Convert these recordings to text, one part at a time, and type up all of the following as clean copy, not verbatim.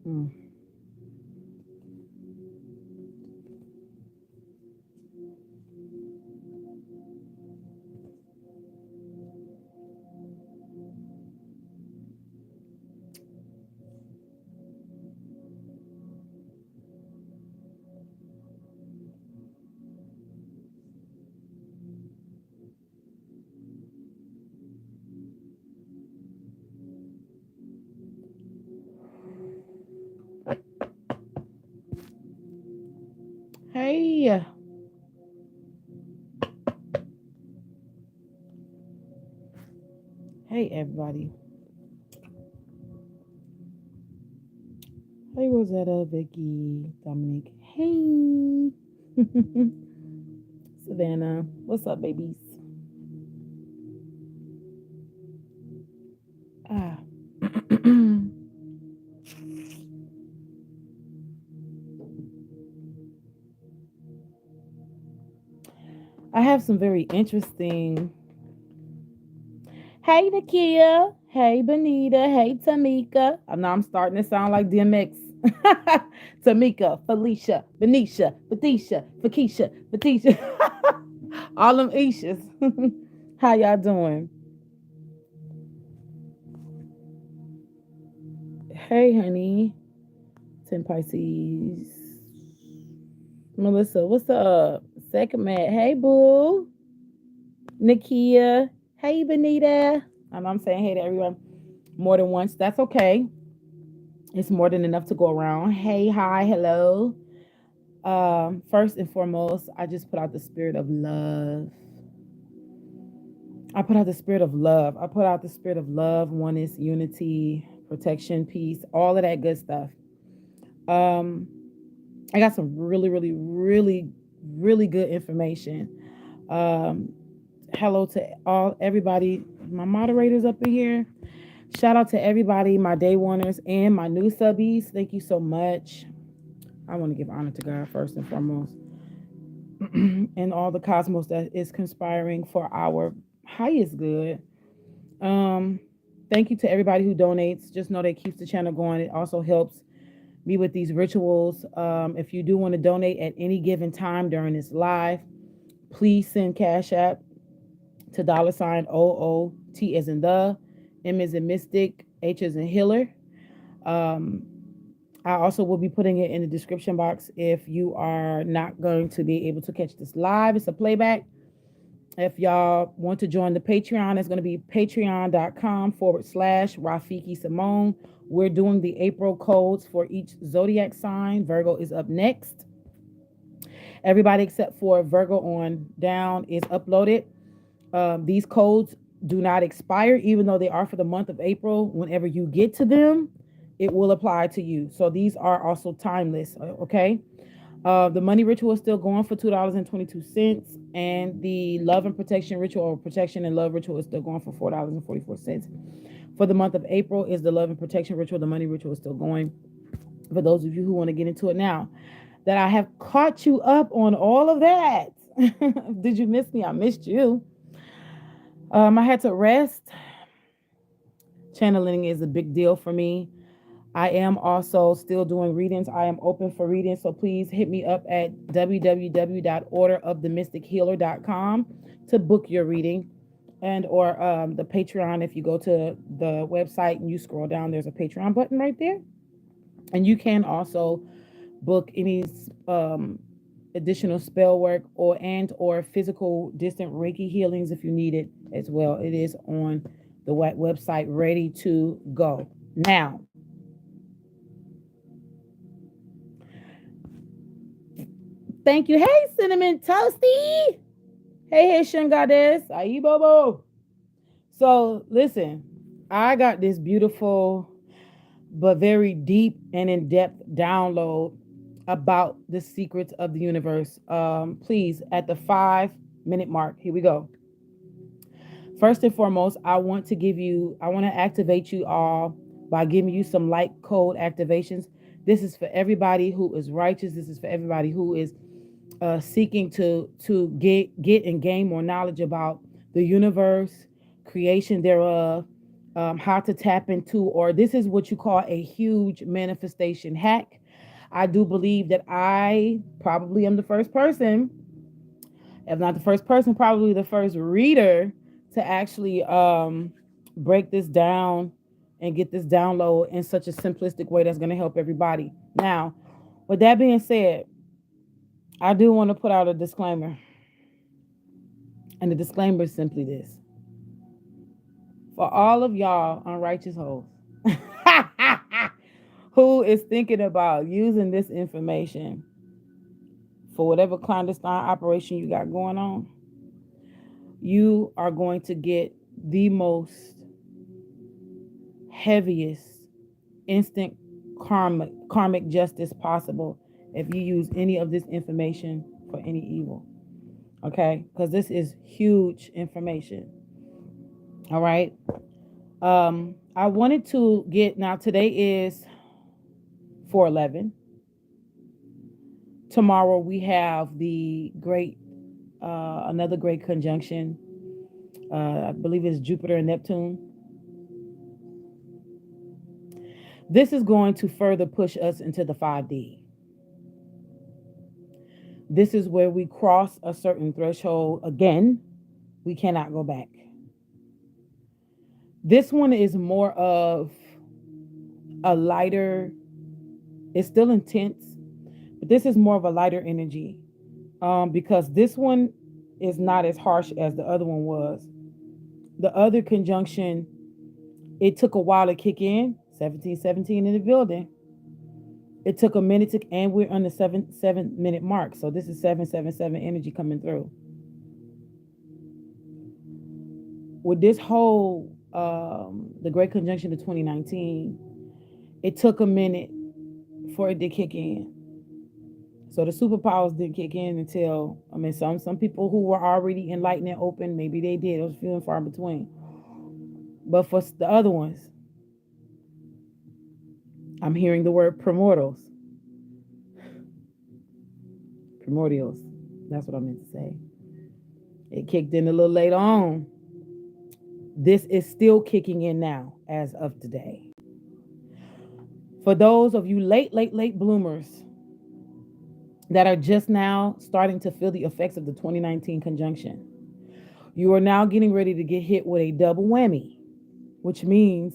Mm. Hey, hey, everybody. Hey, Rosetta, Vicky, Dominic. Hey, Savannah. What's up, babies? Ah. I have some very interesting. Hey, Nakia. Hey, Benita. Hey, Tamika. Now I'm starting to sound like DMX. Tamika, Felicia, Benicia, Fatisha, Fakisha, Fatisha. All them Ishas. How y'all doing? Hey, honey. 10 Pisces. Melissa, what's up? Second Matt. Hey, boo. Nakia. Hey, Benita. And I'm saying hey to everyone more than once. That's okay. It's more than enough to go around. Hey, hi, hello. First and foremost, I just put out the spirit of love. I put out the spirit of love. I put out the spirit of love, oneness, unity, protection, peace, all of that good stuff. Um, I got some really, really, really, really good information. Um, Hello to all everybody, my moderators up in here. Shout out to everybody, my day oneers and my new subbies. Thank you so much. I want to give honor to God first and foremost, and all the cosmos that is conspiring for our highest good. Um, Thank you to everybody who donates. Just know that keeps the channel going. It also helps me with these rituals. If you do want to donate at any given time during this live, please send Cash App to $OOT as in the, M as in mystic, H as in healer. Um, I also will be putting it in the description box if you are not going to be able to catch this live. It's a playback. If y'all want to join the Patreon, it's going to be patreon.com/Rafiki Simone. We're doing the April codes for each zodiac sign. Virgo is up next. Everybody except for Virgo on down is uploaded. These codes do not expire, even though they are for the month of April. Whenever you get to them, it will apply to you. So these are also timeless. Okay. The money ritual is still going for $2.22, and the love and protection ritual, or protection and love ritual, is still going for $4.44. For the month of April is the love and protection ritual. The money ritual is still going. For those of you who want to get into it now, that I have caught you up on all of that. Did you miss me? I missed you. I had to rest. Channeling is a big deal for me. I am also still doing readings. I am open for readings, so please hit me up at www.orderofthemystichealer.com to book your reading, and or the Patreon. If you go to the website and you scroll down, there's a Patreon button right there, and you can also book any additional spell work or physical distant Reiki healings if you need it as well. It is on the website ready to go. Now, thank you. Hey, Cinnamon Toasty. Hey, Haitian Goddess. Ayi Bobo. So, listen, I got this beautiful but very deep and in-depth download about the secrets of the universe. Please, at the 5-minute mark, here we go. First and foremost, I want to activate you all by giving you some light code activations. This is for everybody who is righteous. This is for everybody who is seeking to get and gain more knowledge about the universe, creation thereof, how to tap into, or this is what you call a huge manifestation hack. I do believe that I probably am the first person, if not the first person, probably the first reader to actually break this down and get this download in such a simplistic way that's going to help everybody. Now, with that being said, I do want to put out a disclaimer. And the disclaimer is simply this: for all of y'all unrighteous hoes who is thinking about using this information for whatever clandestine operation you got going on, you are going to get the most heaviest instant karmic justice possible if you use any of this information for any evil. Okay? Because this is huge information. All right. I wanted to get, now today is 4/11. Tomorrow we have the great another great conjunction. I believe it's Jupiter and Neptune. This is going to further push us into the 5D. This is where we cross a certain threshold again. We cannot go back. This one is more of a lighter, it's still intense, but this is more of a lighter energy, because this one is not as harsh as the other one was. The other conjunction, it took a while to kick in. 1717 in the building. It took a minute to, and we're on the 7 minute mark. So this is 777 energy coming through. With this whole the Great Conjunction of 2019, it took a minute for it to kick in. So the superpowers didn't kick in until, I mean, some people who were already enlightened and open, maybe they did. It was few and far between. But for the other ones, I'm hearing the word primordials. Primordials. That's what I meant to say. It kicked in a little later on. This is still kicking in now as of today. For those of you late bloomers that are just now starting to feel the effects of the 2019 conjunction, you are now getting ready to get hit with a double whammy, which means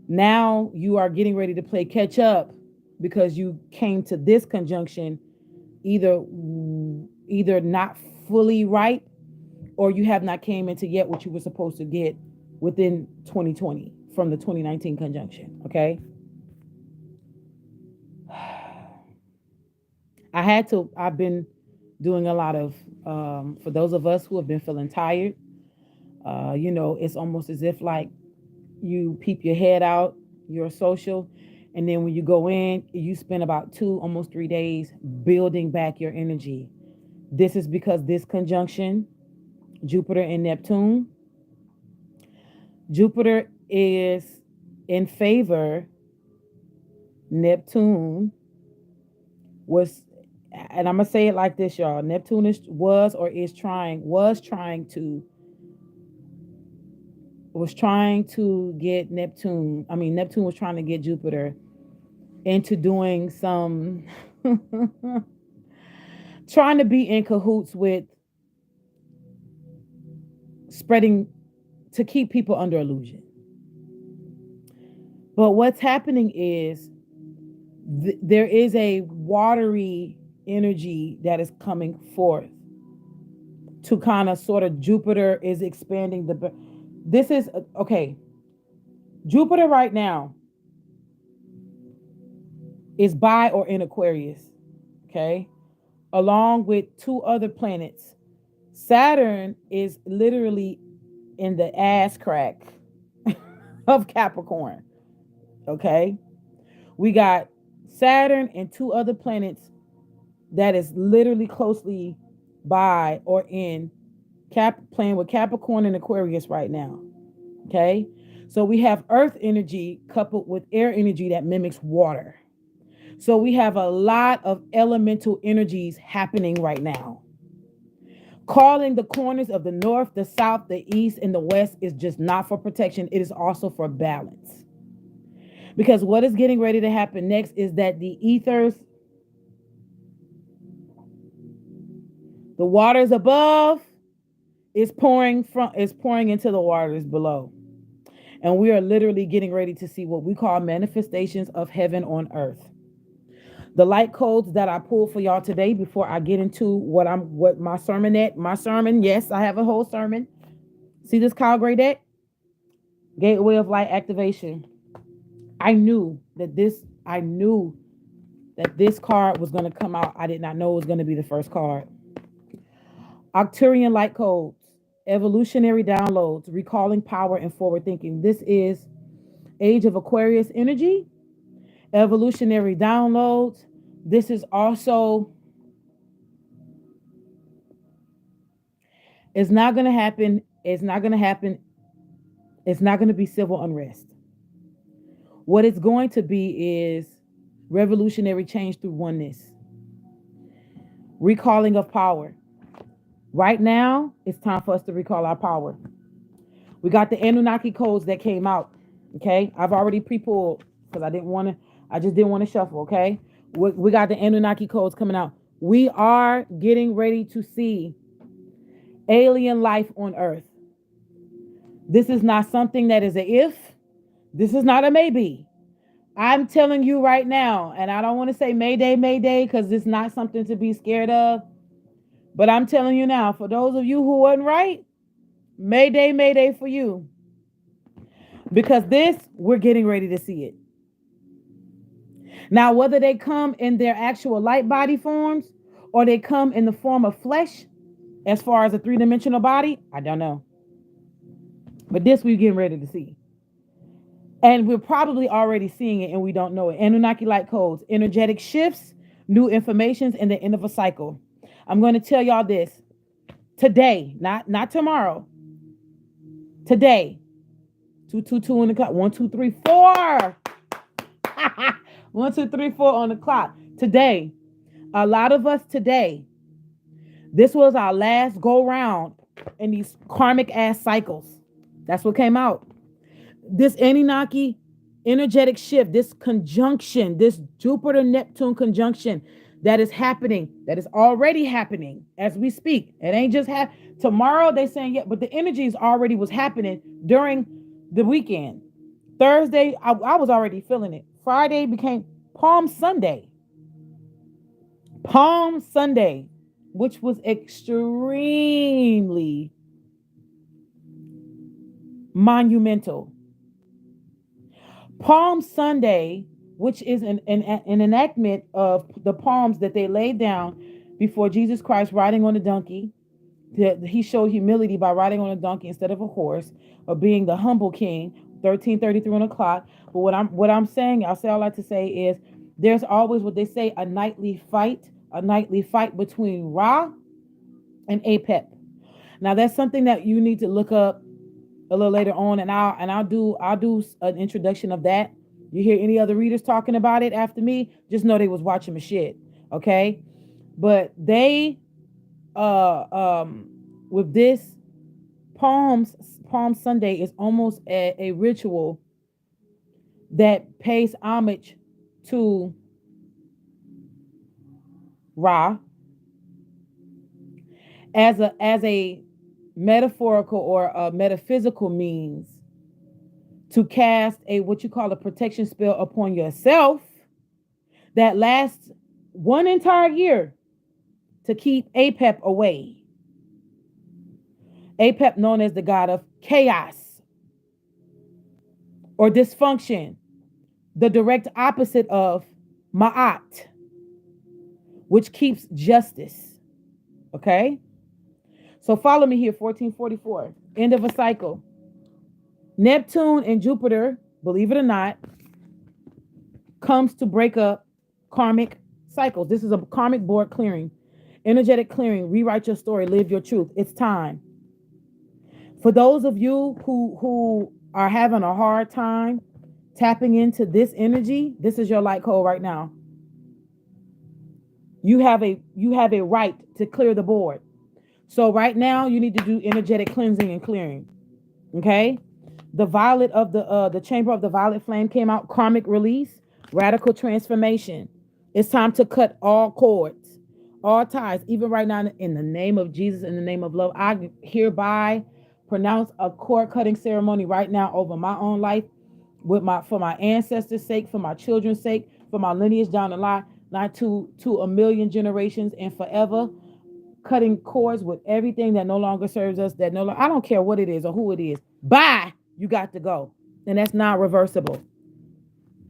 now you are getting ready to play catch up because you came to this conjunction either not fully right, or you have not came into yet what you were supposed to get within 2020 from the 2019 conjunction. Okay. I've been doing a lot of, for those of us who have been feeling tired, it's almost as if like you peep your head out, you're social, and then when you go in, you spend about 2, almost 3 days building back your energy. This is because this conjunction, Jupiter and Neptune, Jupiter is in favor. Neptune was, and I'm gonna say it like this, y'all. Neptune was trying to get Neptune. I mean, Neptune was trying to get Jupiter into doing some, trying to be in cahoots with spreading, to keep people under illusion. But what's happening is there is a watery energy that is coming forth to kind of sort of, Jupiter is expanding this is, okay, Jupiter right now is by or in Aquarius, okay, along with 2 other planets. Saturn is literally in the ass crack of Capricorn, okay? We got Saturn and 2 other planets that is literally closely by or in playing with Capricorn and Aquarius right now, okay? So we have earth energy coupled with air energy that mimics water. So we have a lot of elemental energies happening right now. Calling the corners of the north, the south, the east, and the west is just not for protection. It is also for balance. Because what is getting ready to happen next is that the ethers, the waters above, is pouring into the waters below. And we are literally getting ready to see what we call manifestations of heaven on earth. The light codes that I pulled for y'all today before I get into what my sermon, yes, I have a whole sermon. See this Kyle Gray deck? Gateway of Light activation. I knew that this card was going to come out. I did not know it was going to be the first card. Arcturian light codes, evolutionary downloads, recalling power and forward thinking. This is Age of Aquarius energy, evolutionary downloads. This is also, it's not going to happen. It's not going to be civil unrest. What it's going to be is revolutionary change through oneness. Recalling of power. Right now, it's time for us to recall our power. We got the Anunnaki codes that came out. Okay. I've already pre-pulled because I just didn't want to shuffle. Okay. We got the Anunnaki codes coming out. We are getting ready to see alien life on Earth. This is not something that is a if. This is not a maybe. I'm telling you right now, and I don't want to say Mayday, Mayday, because it's not something to be scared of. But I'm telling you now, for those of you who wasn't right, Mayday, Mayday for you. Because we're getting ready to see it. Now, whether they come in their actual light body forms or they come in the form of flesh, as far as a three-dimensional body, I don't know. But this we're getting ready to see. And we're probably already seeing it and we don't know it. Anunnaki light codes, energetic shifts, new informations, and the end of a cycle. I'm going to tell y'all this today, not tomorrow. Today, 222 on the clock. 1, 2, 3, 4. 1, 2, 3, 4 on the clock. Today, a lot of us today, this was our last go round in these karmic ass cycles. That's what came out. This Anunnaki energetic shift, this conjunction, this Jupiter-Neptune conjunction that is happening, that is already happening as we speak. It ain't just tomorrow they saying, yeah, but the energies already was happening during the weekend. Thursday, I was already feeling it. Friday became Palm Sunday. Palm Sunday, which was extremely monumental. Palm Sunday, which is an enactment of the palms that they laid down before Jesus Christ riding on a donkey. He showed humility by riding on a donkey instead of a horse, or being the humble king. 1333 on the clock. But what I'm saying, I'll say all I like to say is there's always what they say, a nightly fight between Ra and Apep. Now that's something that you need to look up a little later on, and I'll do an introduction of that. You hear any other readers talking about it after me, just know they was watching my shit. Okay. But they with this Palm Sunday is almost a ritual that pays homage to Ra as a metaphorical or a metaphysical means to cast what you call a protection spell upon yourself that lasts one entire year to keep Apep away. Apep, known as the god of chaos or dysfunction, the direct opposite of Ma'at, which keeps justice. Okay? So follow me here, 1444, end of a cycle. Neptune and Jupiter, believe it or not, comes to break up karmic cycles. This is a karmic board clearing, energetic clearing. Rewrite your story, live your truth. It's time. For those of you who are having a hard time tapping into this energy, this is your light code right now. You have a right to clear the board. So right now you need to do energetic cleansing and clearing. Okay? The violet of the chamber of the violet flame came out, karmic release, radical transformation. It's time to cut all cords, all ties. Even right now, in the name of Jesus, in the name of love, I hereby pronounce a cord cutting ceremony right now over my own life, with my for my ancestors' sake, for my children's sake, for my lineage down the line, not to a million generations and forever. Cutting cords with everything that no longer serves us, that no longer, I don't care what it is or who it is. Bye. You got to go. And that's not reversible.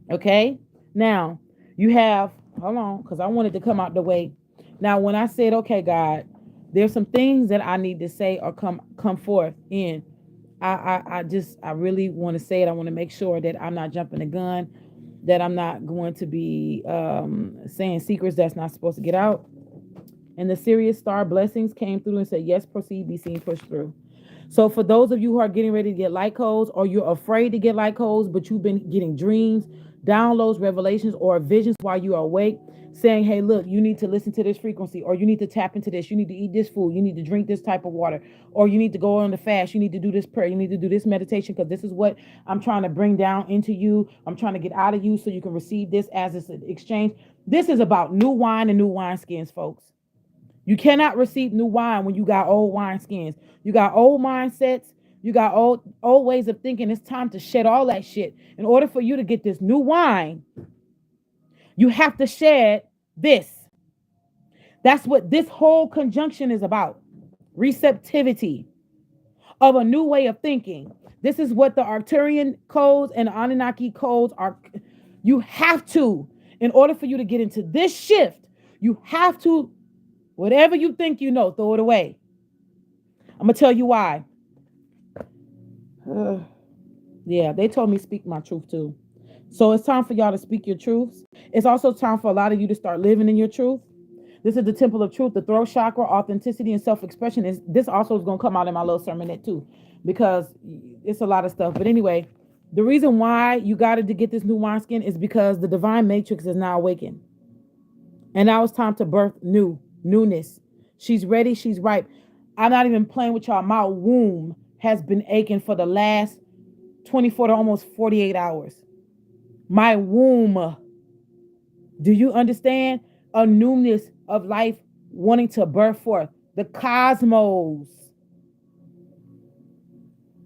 Okay? Now, you have, hold on, because I wanted to come out the way. Now, when I said, okay, God, there's some things that I need to say or come forth in. I really want to say it. I want to make sure that I'm not jumping the gun, that I'm not going to be saying secrets that's not supposed to get out. And the Sirius star blessings came through and said, yes, proceed, be seen, push through. So for those of you who are getting ready to get light codes, or you're afraid to get light codes, but you've been getting dreams, downloads, revelations, or visions while you are awake, saying, hey, look, you need to listen to this frequency, or you need to tap into this, you need to eat this food, you need to drink this type of water, or you need to go on the fast, you need to do this prayer, you need to do this meditation, because this is what I'm trying to bring down into you. I'm trying to get out of you so you can receive this as this exchange. This is about new wine and new wineskins, folks. You cannot receive new wine when you got old wineskins. You got old mindsets. You got old ways of thinking. It's time to shed all that shit. In order for you to get this new wine, you have to shed this. That's what this whole conjunction is about. Receptivity of a new way of thinking. This is what the Arcturian codes and the Anunnaki codes are. You have to, in order for you to get into this shift, you have to, whatever you think you know, throw it away. I'm going to tell you why. Yeah, they told me speak my truth too. So it's time for y'all to speak your truths. It's also time for a lot of you to start living in your truth. This is the temple of truth, the throat chakra, authenticity, and self-expression. This also is going to come out in my little sermonette too, because it's a lot of stuff. But anyway, the reason why you got to get this new wineskin is because the divine matrix is now awakened. And now it's time to birth newness. She's ready. She's ripe. I'm not even playing with y'all. My womb has been aching for the last 24 to almost 48 hours. My womb. Do you understand? A newness of life wanting to birth forth. The cosmos.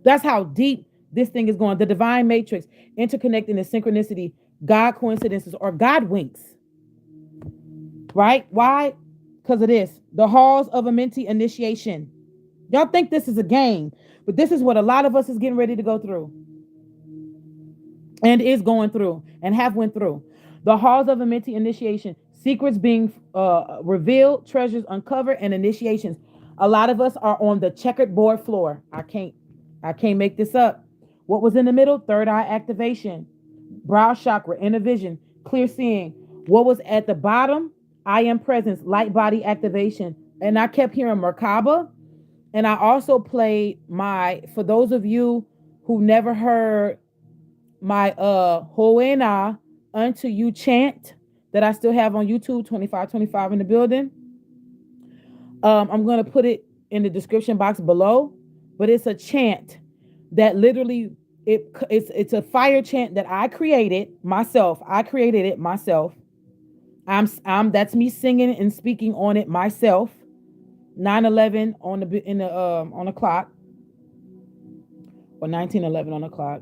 That's how deep this thing is going. The divine matrix, interconnecting the synchronicity, God coincidences, or God winks. Right? Why? Because of this. The halls of a mentee initiation. Y'all think this is a game, but this is what a lot of us is getting ready to go through. And is going through and have went through. The halls of a mentee initiation. Secrets being revealed, treasures uncovered, and initiations. A lot of us are on the checkered board floor. I can't make this up. What was in the middle? Third eye activation. Brow chakra, inner vision, clear seeing. What was at the bottom? I am presence, light body activation. And I kept hearing Merkaba. And I also played for those of you who never heard my Hoena unto you chant that I still have on YouTube, 2525 in the building. I'm going to put it in the description box below, but it's a chant that literally it's a fire chant that I created myself. I created it myself. That's me singing and speaking on it myself. 9/11 on the clock, or 1911 on the clock,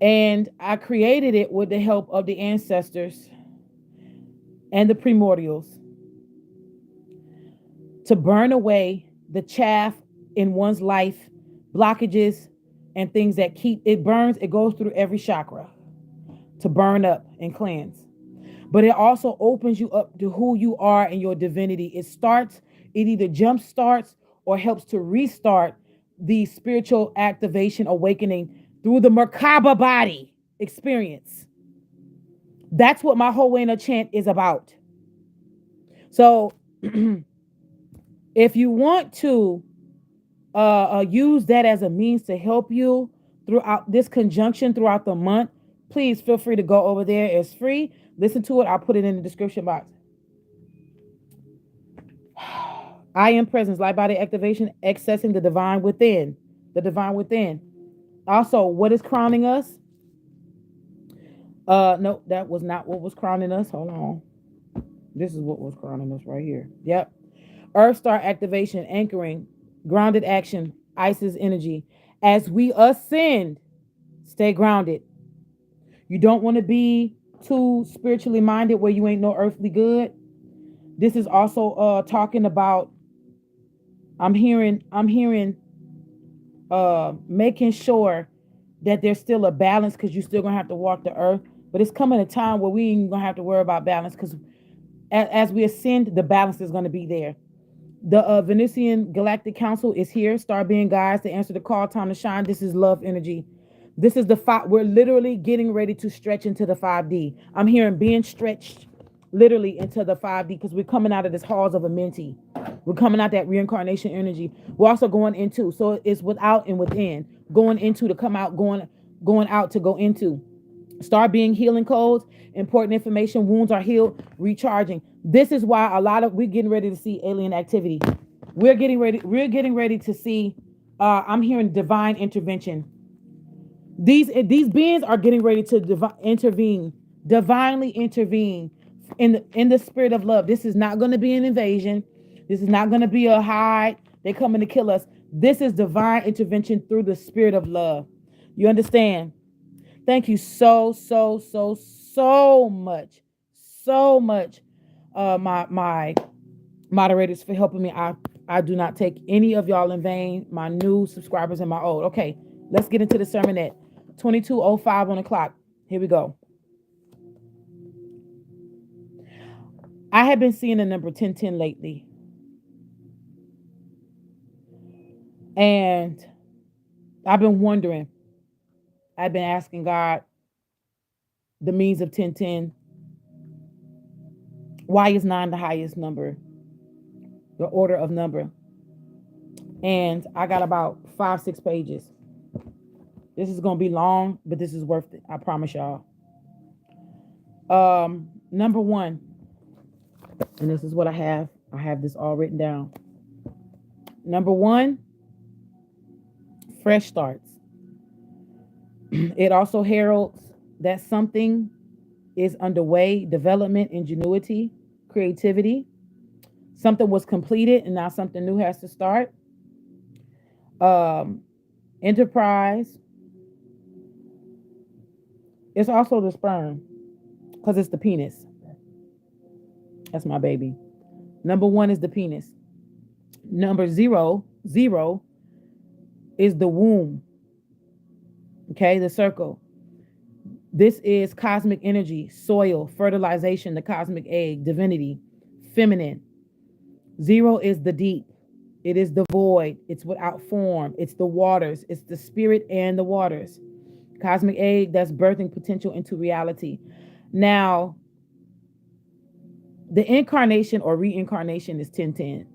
and I created it with the help of the ancestors and the primordials to burn away the chaff in one's life, blockages, and things that keep it burns. It goes through every chakra to burn up and cleanse. But it also opens you up to who you are and your divinity. It either jump starts or helps to restart the spiritual activation, awakening through the Merkaba body experience. That's what my Hoena chant is about. So if you want to use that as a means to help you throughout this conjunction throughout the month, please feel free to go over there. It's free. Listen to it. I'll put it in the description box. I am presence, light body activation, accessing the divine within. The divine within. Also, what is crowning us? No, that was not what was crowning us. Hold on. This is what was crowning us right here. Yep. Earth star activation, anchoring, grounded action, Isis energy. As we ascend, stay grounded. You don't want to be too spiritually minded where you ain't no earthly good. This is also talking about I'm hearing making sure that there's still a balance because you're still gonna have to walk the earth. But it's coming a time where we ain't gonna have to worry about balance because as we ascend, the balance is gonna be there. The Venusian Galactic Council is here. Star being guides to answer the call, time to shine. This is love energy. This is the five. We're literally getting ready to stretch into the 5D. I'm hearing being stretched literally into the 5D because we're coming out of this halls of a mentee. We're coming out that reincarnation energy. We're also going into. So it's without and within. Going into to come out, going out to go into. Star being healing codes, important information, wounds are healed, recharging. This is why we're getting ready to see alien activity. We're getting ready to see I'm hearing divine intervention. These beings are getting ready to divinely intervene in the spirit of love. This is not going to be an invasion. This is not going to be a hide. They coming to kill us. This is divine intervention through the spirit of love. You understand? Thank you so much. So much. My moderators for helping me. I do not take any of y'all in vain. My new subscribers and my old. Okay, let's get into the sermon at 22:05 on the clock. Here we go. I have been seeing the number 1010 lately. And I've been wondering. I've been asking God the means of 1010. Why is 9 the highest number? The order of number. And I got about 5-6 pages. This is going to be long, but this is worth it. I promise y'all. Number 1. And this is what I have. I have this all written down. Number 1, fresh starts. It also heralds that something is underway, development, ingenuity, creativity. Something was completed and now something new has to start. Enterprise. It's also the sperm because it's the penis. That's my baby. Number 1 is the penis. Number 0 is the womb. Okay, the circle. This is cosmic energy, soil, fertilization, the cosmic egg, divinity, feminine. 0 is the deep. It is the void. It's without form. It's the waters. It's the spirit and the waters. Cosmic egg, that's birthing potential into reality. Now, the incarnation or reincarnation is 1010.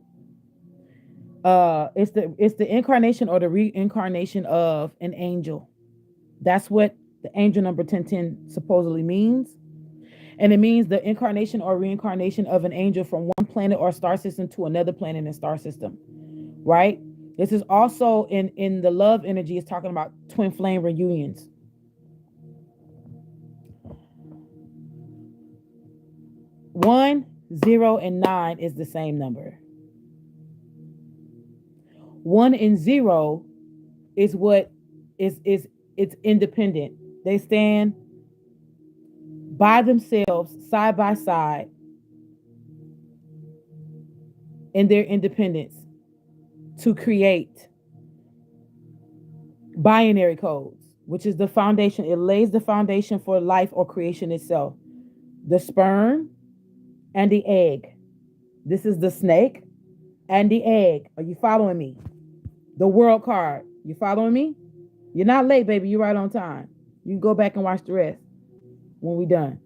It's the incarnation or the reincarnation of an angel. That's what the angel number 1010 supposedly means. And it means the incarnation or reincarnation of an angel from one planet or star system to another planet and star system. Right? This is also in the love energy, it's talking about twin flame reunions. One, 0, and 9 is the same number. 1 and 0 is what is it's independent. They stand by themselves, side by side, in their independence to create binary codes, which is the foundation. It lays the foundation for life or creation itself. The sperm and the egg. This is the snake and the egg. Are you following me? The world card. You following me? You're not late, baby. You're right on time. You can go back and watch the rest when we're done.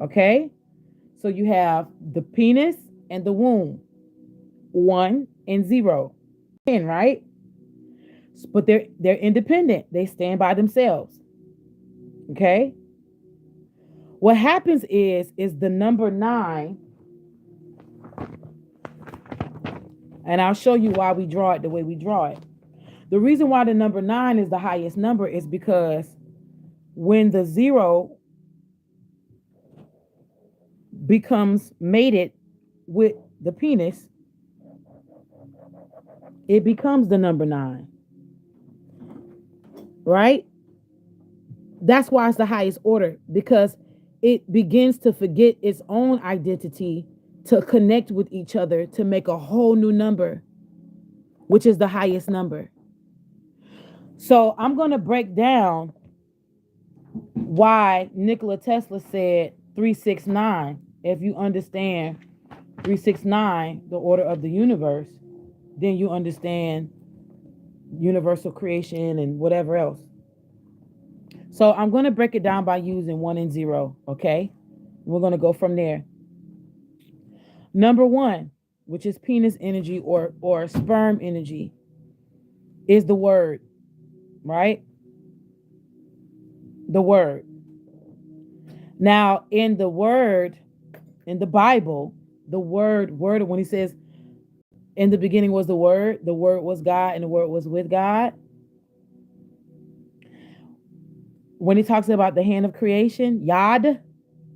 Okay? So you have the penis and the womb. 1 and 0. 10, right? But they're independent. They stand by themselves. Okay? What happens is the number 9 And I'll show you why we draw it the way we draw it. The reason why the number 9 is the highest number is because when the 0 becomes mated with the penis, it becomes the number 9. Right? That's why it's the highest order, because it begins to forget its own identity to connect with each other to make a whole new number, which is the highest number. So I'm going to break down why Nikola Tesla said 369. If you understand 369, the order of the universe, then you understand universal creation and whatever else. So I'm going to break it down by using 1 and 0, okay? We're going to go from there. Number 1, which is penis energy or sperm energy, is the word, right? The word. Now, in the word, in the Bible, the word, when he says, in the beginning was the word was God, and the word was with God. When he talks about the hand of creation, yad,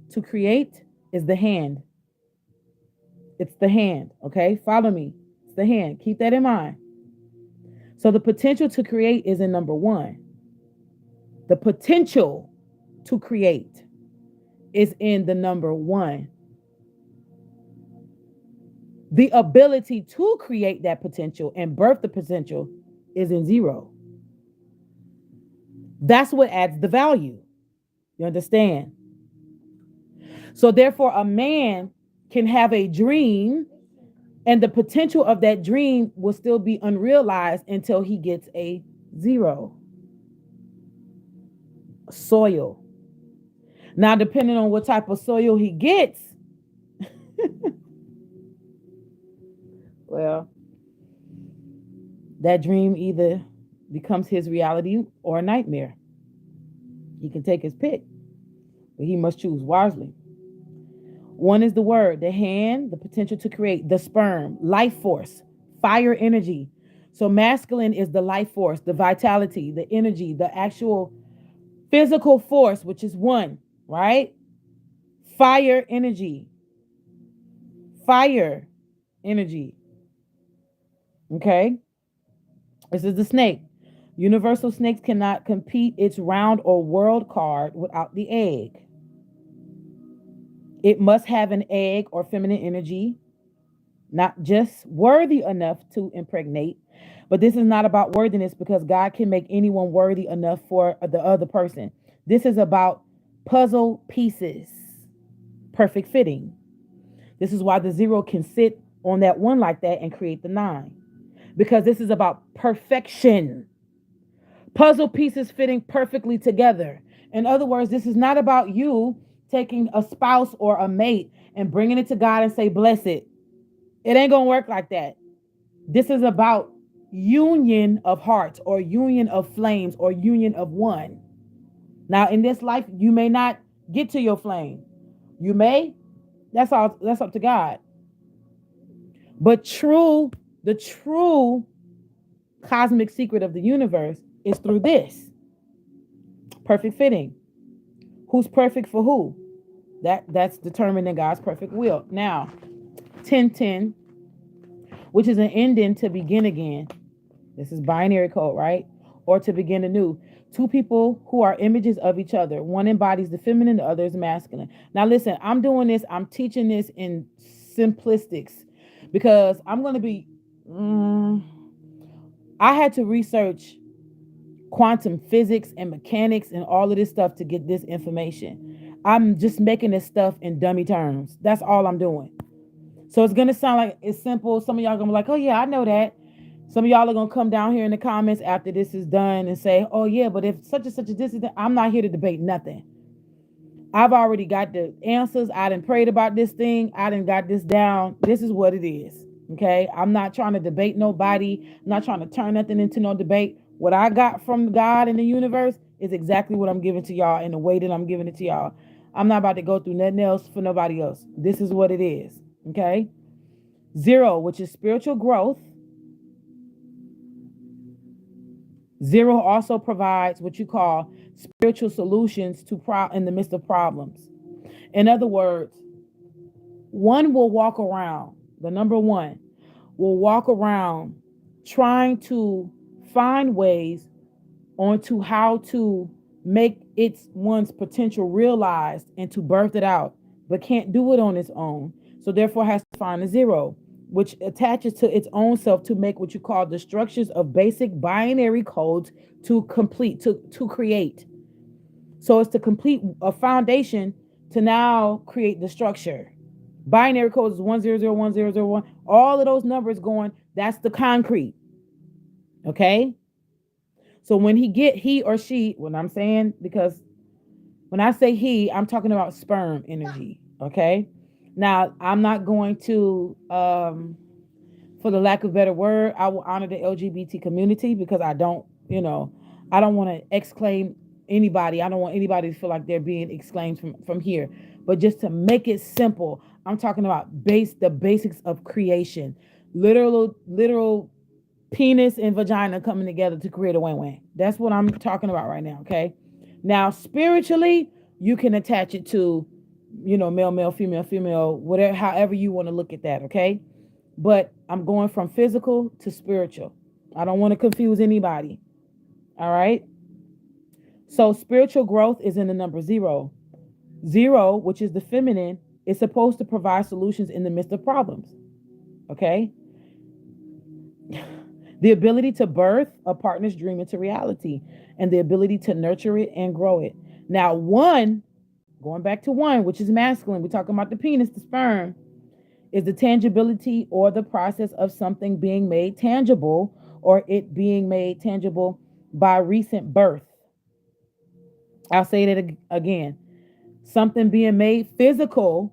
to create, is the hand. It's the hand, okay? Follow me. It's the hand. Keep that in mind. So the potential to create is in number 1. The potential to create is in the number 1. The ability to create that potential and birth the potential is in 0. That's what adds the value. You understand? So therefore, a man can have a dream, and the potential of that dream will still be unrealized until he gets a 0. Soil. Now, depending on what type of soil he gets, well, that dream either becomes his reality or a nightmare. He can take his pick, but he must choose wisely. 1 is the word, the hand, the potential to create, the sperm, life force, fire energy. So masculine is the life force, the vitality, the energy, the actual physical force, which is 1, right? Fire energy. Fire energy. Okay? This is the snake. Universal snakes cannot compete its round or world card without the egg. It must have an egg or feminine energy, not just worthy enough to impregnate, but this is not about worthiness, because God can make anyone worthy enough for the other person. This is about puzzle pieces, perfect fitting. This is why the 0 can sit on that 1 like that and create the 9, because this is about perfection. Puzzle pieces fitting perfectly together. In other words, this is not about you taking a spouse or a mate and bringing it to God and say, bless it. It ain't going to work like that. This is about union of hearts, or union of flames, or union of 1. Now, in this life, you may not get to your flame. You may. That's all. That's up to God. But the true cosmic secret of the universe is through this. Perfect fitting. Who's perfect for who? That's determined in God's perfect will. Now, 1010, which is an ending to begin again. This is binary code, right? Or to begin anew. 2 people who are images of each other. 1 embodies the feminine, the other is masculine. Now listen, I'm doing this, I'm teaching this in simplistics, because I'm going to be, I had to research quantum physics and mechanics and all of this stuff to get this information. I'm just making this stuff in dummy terms. That's all I'm doing. So it's going to sound like it's simple. Some of y'all going to be like, oh yeah, I know that. Some of y'all are going to come down here in the comments after this is done and say, oh yeah, but if such and such a this is that, I'm not here to debate nothing. I've already got the answers. I done prayed about this thing. I done got this down. This is what it is. Okay. I'm not trying to debate nobody. I'm not trying to turn nothing into no debate. What I got from God in the universe is exactly what I'm giving to y'all in the way that I'm giving it to y'all. I'm not about to go through nothing else for nobody else. This is what it is. Okay. 0, which is spiritual growth. 0 also provides what you call spiritual solutions to in the midst of problems. In other words, 1 will walk around, the number 1 will walk around trying to find ways onto how to make one's potential realized and to birth it out, but can't do it on its own. So therefore has to find a 0, which attaches to its own self to make what you call the structures of basic binary codes to create. So it's to complete a foundation to now create the structure. Binary codes is 1001001. All of those numbers going, that's the concrete. Okay? So when he or she, when I'm saying, because when I say he, I'm talking about sperm energy. Okay? Now, I'm not going to, for the lack of a better word, I will honor the LGBT community because I don't want to exclaim anybody. I don't want anybody to feel like they're being exclaimed from here. But just to make it simple, I'm talking about the basics of creation. Literal penis and vagina coming together to create a wang-wang. That's what I'm talking about right now, okay? Now, spiritually, you can attach it to, male, female, whatever, however you want to look at that, okay? But I'm going from physical to spiritual. I don't want to confuse anybody, all right? So spiritual growth is in the number 0. 0, which is the feminine, is supposed to provide solutions in the midst of problems, okay? The ability to birth a partner's dream into reality and the ability to nurture it and grow it. Now, 1, going back to 1, which is masculine, we're talking about the penis, the sperm, is the tangibility or the process of something being made tangible or it being made tangible by recent birth. I'll say that again. Something being made physical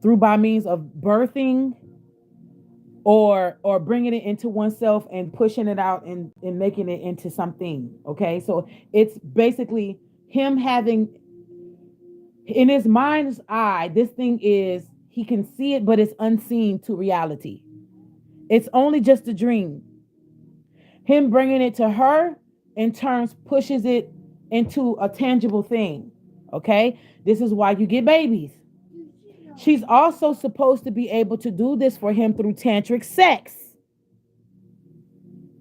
through by means of birthing or bringing it into oneself and pushing it out and making it into something. Okay, so it's basically him having in his mind's eye, this thing is, he can see it, but it's unseen to reality. It's only just a dream. Him bringing it to her in turns pushes it into a tangible thing. Okay, this is why you get babies. She's also supposed to be able to do this for him through tantric sex.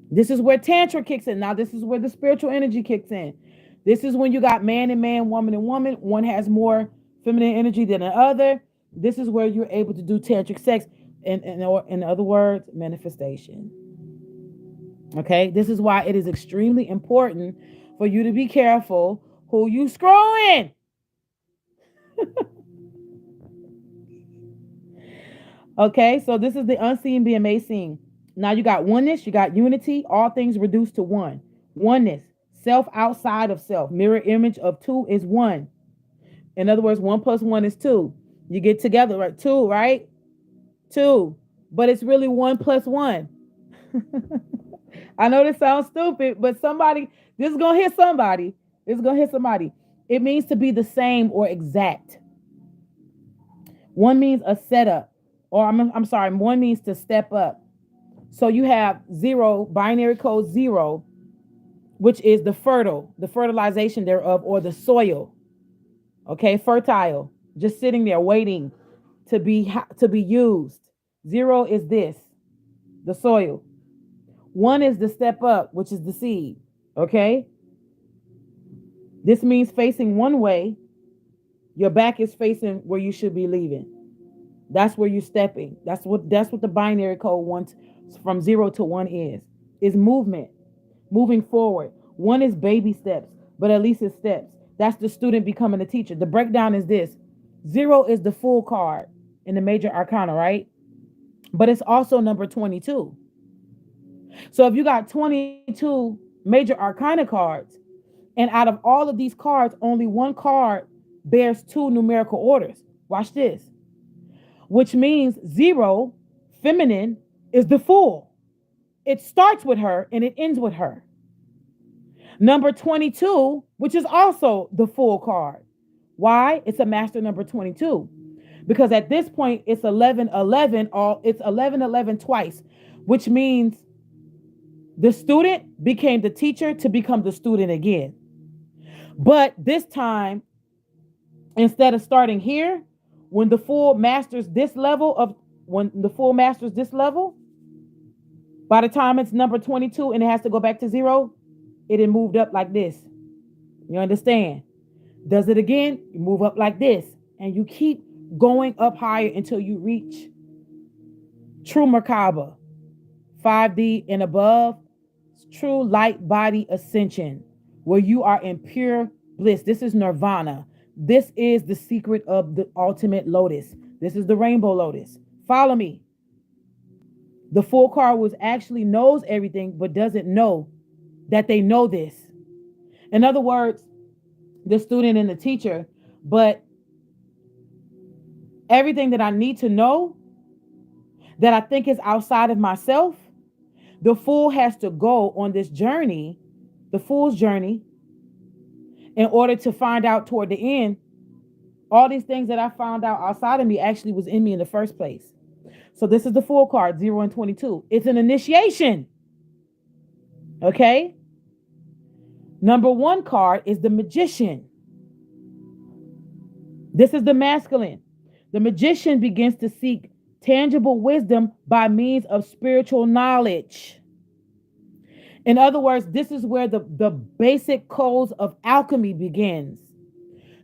This is where Tantra kicks in. Now, this is where the spiritual energy kicks in. This is when you got man and man, woman and woman. One has more feminine energy than the other. This is where you're able to do tantric sex. In other words, manifestation. Okay? This is why it is extremely important for you to be careful who you screwing. Okay, so this is the unseen being made seen. Now you got oneness, you got unity, all things reduced to one. Oneness, self outside of self. Mirror image of 2 is 1. In other words, 1 plus 1 is 2. You get together, right? 2, right? 2. But it's really 1 plus 1. I know this sounds stupid, but this is going to hit somebody. It means to be the same or exact. 1 means a setup. Or I'm sorry, 1 means to step up. So you have 0, binary code 0, which is the fertilization thereof, or the soil. Okay, fertile, just sitting there waiting to be used. 0 is this, the soil. 1 is the step up, which is the seed. Okay, this means facing one way. Your back is facing where you should be leaving. That's where you're stepping. That's what the binary code wants from 0 to 1 is movement, moving forward. 1 is baby steps, but at least it's steps. That's the student becoming a teacher. The breakdown is this. 0 is the full card in the major arcana, right? But it's also number 22. So if you got 22 major arcana cards, and out of all of these cards, only 1 card bears 2 numerical orders. Watch this. Which means 0, feminine, is the Fool. It starts with her and it ends with her. Number 22, which is also the Fool card. Why? It's a master number 22. Because at this point, it's 11:11, or it's 11:11 twice, which means the student became the teacher to become the student again. But this time, instead of starting here, when the full masters this level, by the time it's number 22 and it has to go back to 0, it had moved up like this. You understand? Does it again, you move up like this, and you keep going up higher until you reach true Merkaba, 5D and above, true light body ascension, where you are in pure bliss. This is nirvana. This is the secret of the ultimate lotus. This is the rainbow lotus. Follow me. The full card was actually knows everything, but doesn't know that they know this. In other words, the student and the teacher, but everything that I need to know that I think is outside of myself, the fool has to go on this journey, the fool's journey, in order to find out toward the end, all these things that I found out outside of me actually was in me in the first place. So this is the fool card, 0 and 22. It's an initiation. Okay? Number 1 card is the magician. This is the masculine. The magician begins to seek tangible wisdom by means of spiritual knowledge. In other words, this is where the basic codes of alchemy begins.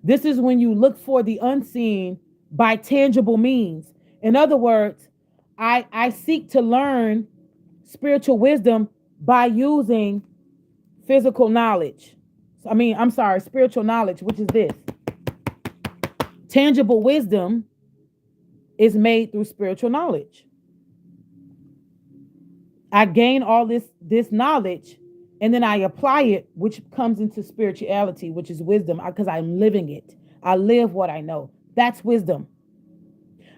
This is when you look for the unseen by tangible means. In other words, I seek to learn spiritual wisdom by using physical knowledge. Spiritual knowledge, which is this. Tangible wisdom is made through spiritual knowledge. I gain all this knowledge, and then I apply it, which comes into spirituality, which is wisdom, because I'm living it. I live what I know. That's wisdom.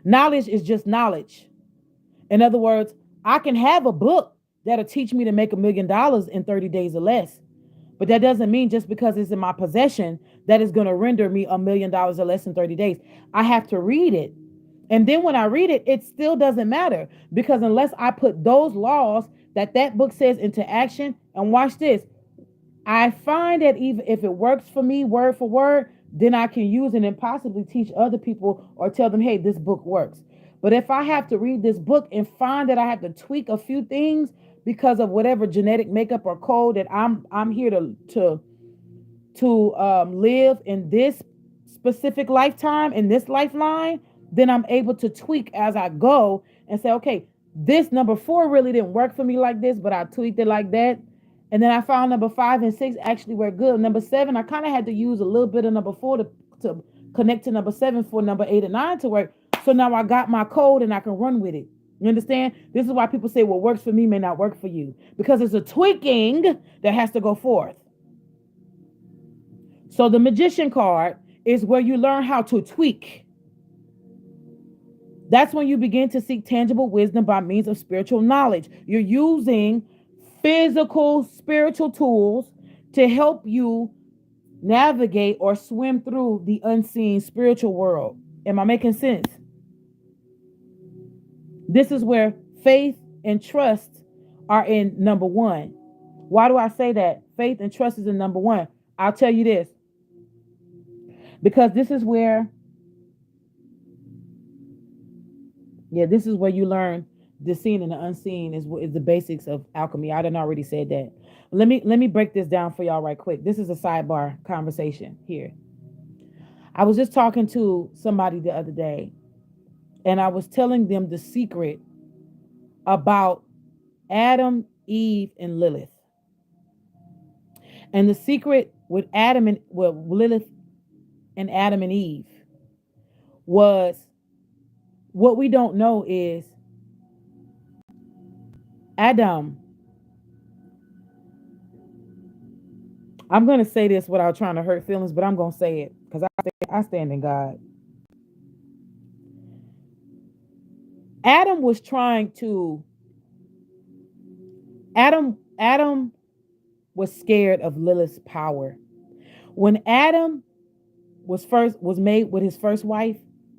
Knowledge is just knowledge. In other words, I can have a book that'll teach me to make $1 million in 30 days or less. But that doesn't mean just because it's in my possession that is going to render me $1 million or less in 30 days. I have to read it. And then when I read it, it still doesn't matter, because unless I put those laws that book says into action, and watch this, I find that even if it works for me word for word, then I can use it and possibly teach other people or tell them, hey, this book works. But if I have to read this book and find that I have to tweak a few things because of whatever genetic makeup or code that I'm here to live in this specific lifetime, in this lifeline, then I'm able to tweak as I go and say, okay, this number 4 really didn't work for me like this, but I tweaked it like that. And then I found number 5 and 6 actually were good. Number 7, I kind of had to use a little bit of number 4 to connect to number 7 for number 8 and 9 to work. So now I got my code and I can run with it. You understand? This is why people say what works for me may not work for you, because it's a tweaking that has to go forth. So the magician card is where you learn how to tweak. That's when you begin to seek tangible wisdom by means of spiritual knowledge. You're using physical spiritual tools to help you navigate or swim through the unseen spiritual world. Am I making sense? This is where faith and trust are in number 1. Why do I say that? Faith and trust is in number 1. I'll tell you this. Because this is where you learn the seen and the unseen is the basics of alchemy. I done already said that. Let me break this down for y'all right quick. This is a sidebar conversation here. I was just talking to somebody the other day, and I was telling them the secret about Adam, Eve, and Lilith. And the secret with Lilith and Adam and Eve was, what we don't know is Adam. I'm going to say this without trying to hurt feelings, but I'm going to say it because I stand in God. Adam was scared of Lilith's power. When Adam was made with his first wife,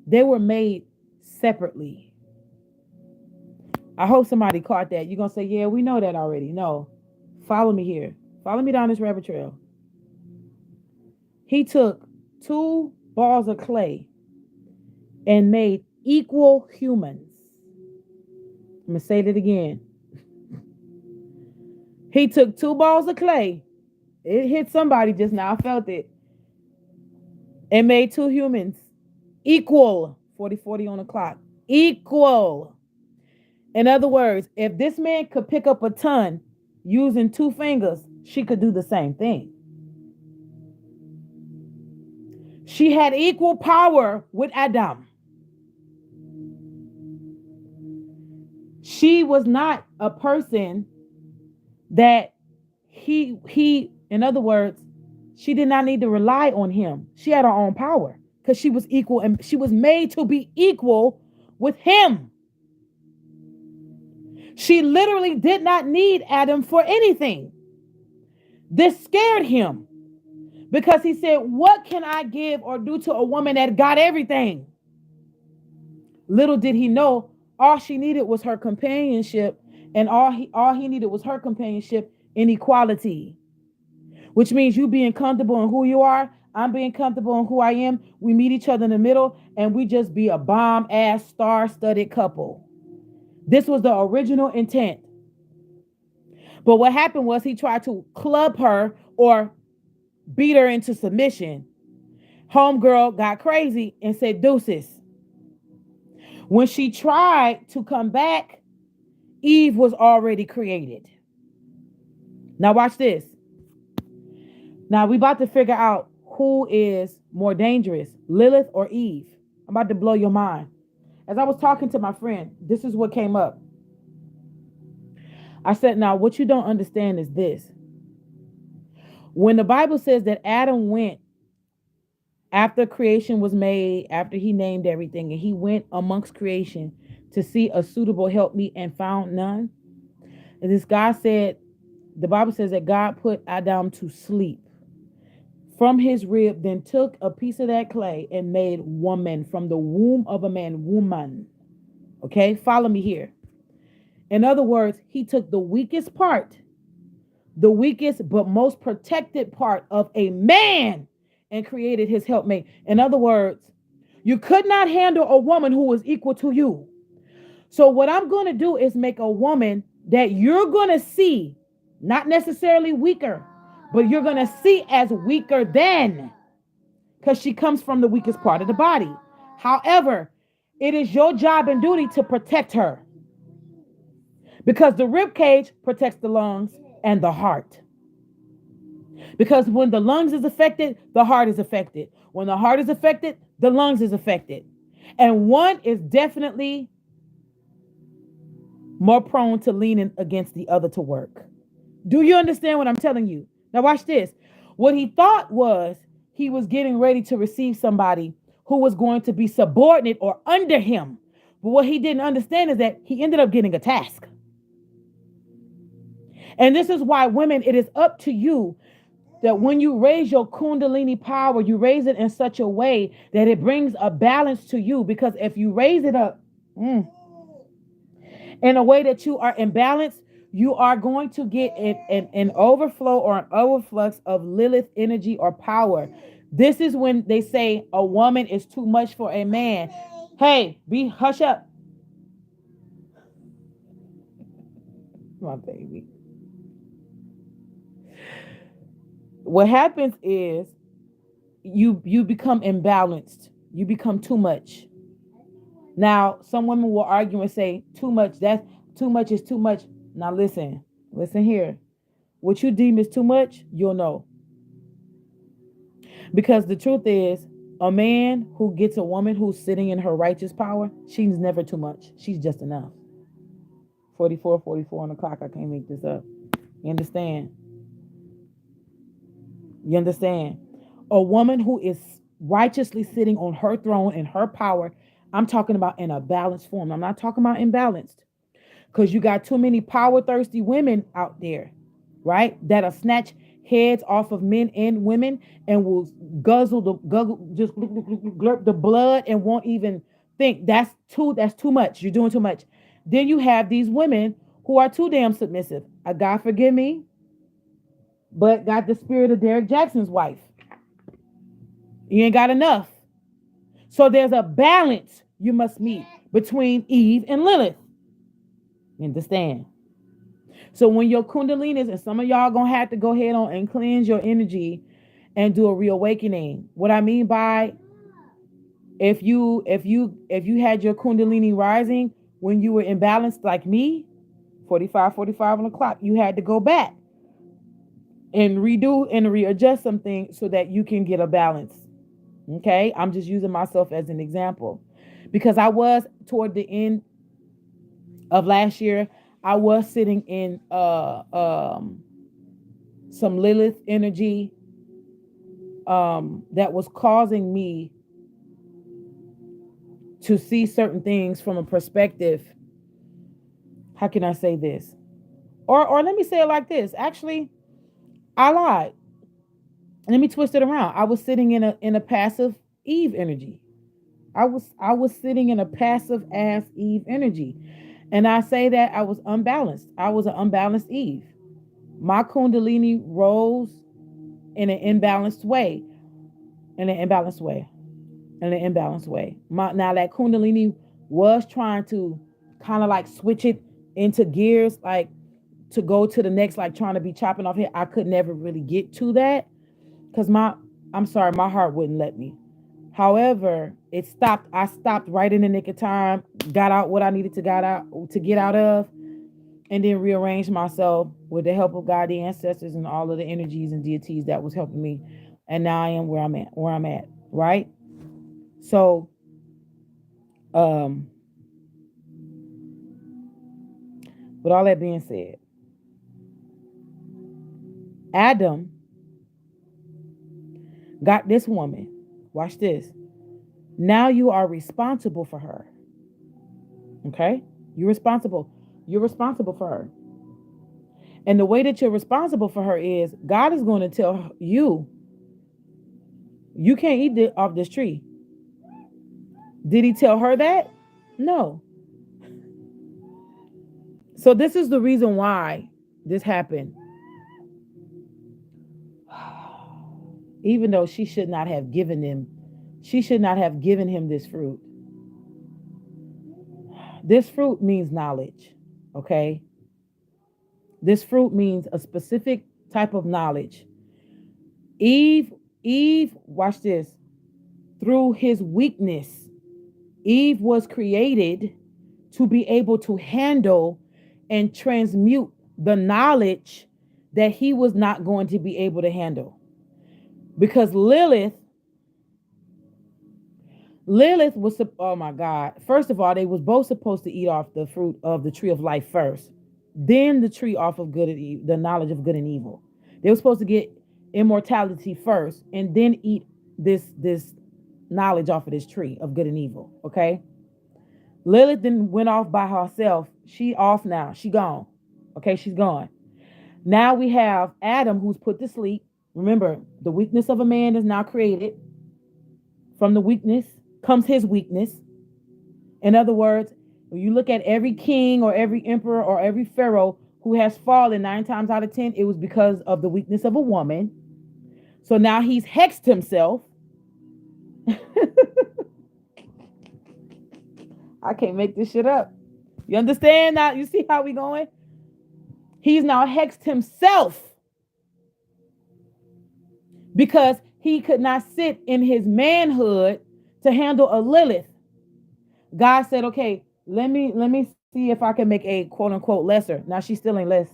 They were made separately. I hope somebody caught that. You're going to say, yeah, we know that already. No. Follow me here. Follow me down this rabbit trail. He took 2 balls of clay and made equal humans. I'm going to say that again. He took 2 balls of clay. It hit somebody just now. I felt it. And made 2 humans equal. 40 on the clock. Equal. In other words, if this man could pick up a ton using 2 fingers, she could do the same thing. She had equal power with Adam. She was not a person that he, in other words, she did not need to rely on him. She had her own power because she was equal and she was made to be equal with him. She literally did not need Adam for anything. This scared him because he said, what can I give or do to a woman that got everything? Little did he know, all she needed was her companionship, and all he needed was her companionship in equality, which means you being comfortable in who you are, I'm being comfortable in who I am. We meet each other in the middle, and we just be a bomb-ass, star-studded couple. This was the original intent. But what happened was he tried to club her or beat her into submission. Homegirl got crazy and said deuces. When she tried to come back, Eve was already created. Now watch this. Now we about to figure out who is more dangerous, Lilith or Eve. I'm about to blow your mind. As I was talking to my friend, this is what came up. I said, now what you don't understand is this. When the Bible says that Adam went after creation was made, after he named everything, and he went amongst creation to see a suitable helpmeet and found none. And this guy said, the Bible says that God put Adam to sleep from his rib, then took a piece of that clay and made woman from the womb of a man, woman. Okay, follow me here. In other words, he took the weakest part, the weakest but most protected part of a man and created his helpmate. In other words, you could not handle a woman who was equal to you. So what I'm going to do is make a woman that you're going to see, not necessarily weaker, but you're going to see as weaker than, because she comes from the weakest part of the body. However, it is your job and duty to protect her, because the rib cage protects the lungs and the heart. Because when the lungs is affected, the heart is affected. When the heart is affected, the lungs is affected. And one is definitely more prone to leaning against the other to work. Do you understand what I'm telling you? Now watch this. What he thought was he was getting ready to receive somebody who was going to be subordinate or under him. But what he didn't understand is that he ended up getting a task. And this is why women, it is up to you that when you raise your Kundalini power, you raise it in such a way that it brings a balance to you. Because if you raise it up in a way that you are imbalanced, you are going to get an overflow or an overflux of Lilith energy or power. This is when they say a woman is too much for a man. Hey, hush up. My baby. What happens is you become imbalanced. You become too much. Now, some women will argue and say, too much, that's too much is too much. Now listen here. What you deem is too much, you'll know. Because the truth is, a man who gets a woman who's sitting in her righteous power, she's never too much. She's just enough. 44 on the clock. I can't make this up. You understand? You understand? A woman who is righteously sitting on her throne in her power, I'm talking about in a balanced form. I'm not talking about imbalanced. Because you got too many power thirsty women out there, right? That'll snatch heads off of men and women and will just glurp the blood and won't even think. That's too much. You're doing too much. Then you have these women who are too damn submissive. God forgive me, but got the spirit of Derek Jackson's wife. You ain't got enough. So there's a balance you must meet between Eve and Lilith. Understand? So when your kundalinis, and some of y'all gonna have to go ahead on and cleanse your energy and do a reawakening. What I mean by if you had your kundalini rising when you were imbalanced like me, 45 on the clock, you had to go back and redo and readjust something so that you can get a balance. Okay, I'm just using myself as an example because I was toward the end of last year, I was sitting in some Lilith energy that was causing me to see certain things from a perspective. How can I say this? Or let me say it like this. Actually, I lied. Let me twist it around. I was sitting in a passive Eve energy. I was sitting in a passive ass Eve energy. And I say that I was unbalanced. I was an unbalanced Eve. My Kundalini rose in an imbalanced way. Now that Kundalini was trying to kind of like switch it into gears, like to go to the next, like trying to be chopping off here. I could never really get to that because my heart wouldn't let me. However, it stopped. I stopped right in the nick of time, got out what I needed to get out of, and then rearranged myself with the help of God, the ancestors, and all of the energies and deities that was helping me. And now I am where I'm at, right? So, with all that being said, Adam got this woman. Watch this. Now you are responsible for her. Okay? You're responsible. You're responsible for her. And the way that you're responsible for her is God is going to tell you, you can't eat off this tree. Did he tell her that? No. So this is the reason why this happened. Even though she should not have given him this fruit. This fruit means knowledge, okay? This fruit means a specific type of knowledge. Eve, watch this. Through his weakness, Eve was created to be able to handle and transmute the knowledge that he was not going to be able to handle. Because Lilith was, oh my God. First of all, they was both supposed to eat off the fruit of the tree of life first. Then the tree off of good and evil, the knowledge of good and evil. They were supposed to get immortality first and then eat this knowledge off of this tree of good and evil. Okay. Lilith then went off by herself. She off now. She gone. Okay. She's gone. Now we have Adam who's put to sleep. Remember, the weakness of a man is now created. From the weakness comes his weakness. In other words, when you look at every king or every emperor or every pharaoh who has fallen 9 times out of 10, it was because of the weakness of a woman. So now he's hexed himself. I can't make this shit up. You understand now? You see how we going? He's now hexed himself. Because he could not sit in his manhood to handle a Lilith. God said, okay, let me see if I can make a quote unquote lesser. Now she still ain't less.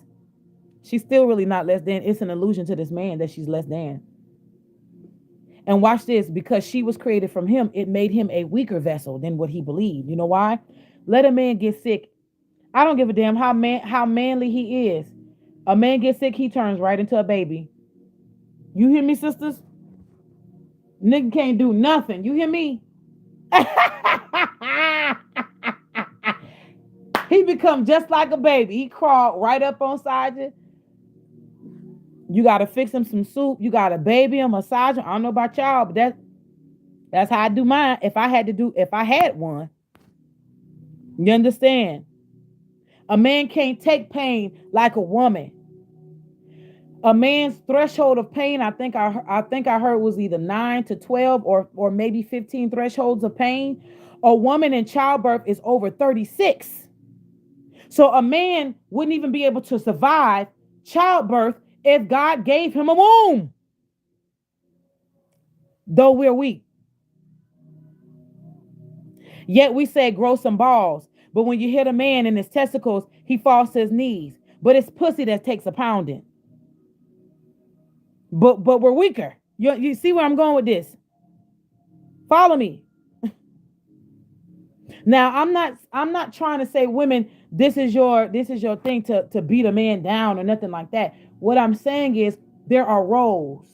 She's still really not less than. It's an illusion to this man that she's less than. And watch this, because she was created from him, it made him a weaker vessel than what he believed. You know why? Let a man get sick. I don't give a damn how manly he is. A man gets sick, he turns right into a baby. You hear me, sisters? Nigga can't do nothing. You hear me? He become just like a baby. He crawled right up on side you. You got to fix him some soup. You got to baby him, massage him. I don't know about y'all, but that's how I do mine. If I had one, you understand? A man can't take pain like a woman. A man's threshold of pain, I think I heard was either 9 to 12 or maybe 15 thresholds of pain. A woman in childbirth is over 36. So a man wouldn't even be able to survive childbirth if God gave him a womb. Though we're weak. Yet we say grow some balls. But when you hit a man in his testicles, he falls to his knees. But it's pussy that takes a pounding. But we're weaker. You see where I'm going with this? Follow me. Now, I'm not trying to say, women, this is your thing to beat a man down or nothing like that. What I'm saying is there are roles.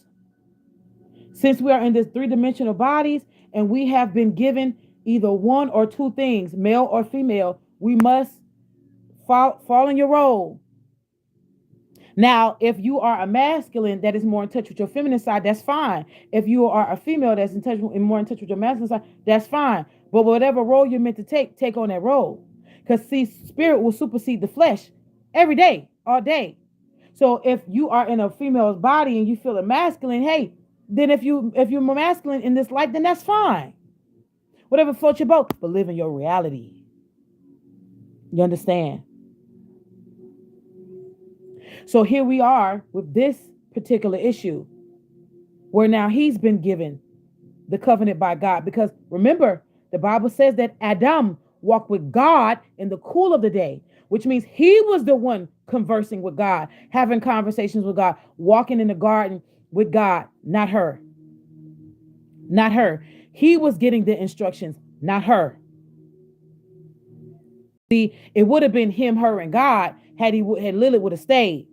Since we are in this 3-dimensional bodies and we have been given either one or two things, male or female, we must fall in your role. Now, if you are a masculine that is more in touch with your feminine side, that's fine. If you are a female that's more in touch with your masculine side, that's fine. But whatever role you're meant to take on that role. Because see, spirit will supersede the flesh every day, all day. So if you are in a female's body and you feel a masculine, hey, then if you're masculine in this life, then that's fine. Whatever floats your boat, but live in your reality. You understand? So here we are with this particular issue where now he's been given the covenant by God. Because remember, the Bible says that Adam walked with God in the cool of the day, which means he was the one conversing with God, having conversations with God, walking in the garden with God, not her. Not her. He was getting the instructions, not her. See, it would have been him, her, and God had Lilith would have stayed.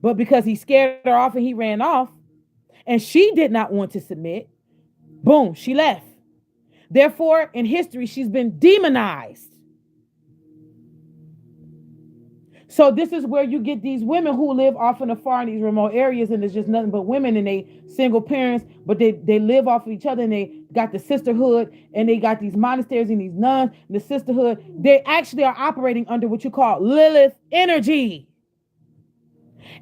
But because he scared her off and he ran off, and she did not want to submit, boom, she left. Therefore, in history, she's been demonized. So this is where you get these women who live off in the far in these remote areas, and there's just nothing but women, and they single parents, but they live off of each other, and they got the sisterhood, and they got these monasteries and these nuns, and the sisterhood. They actually are operating under what you call Lilith energy.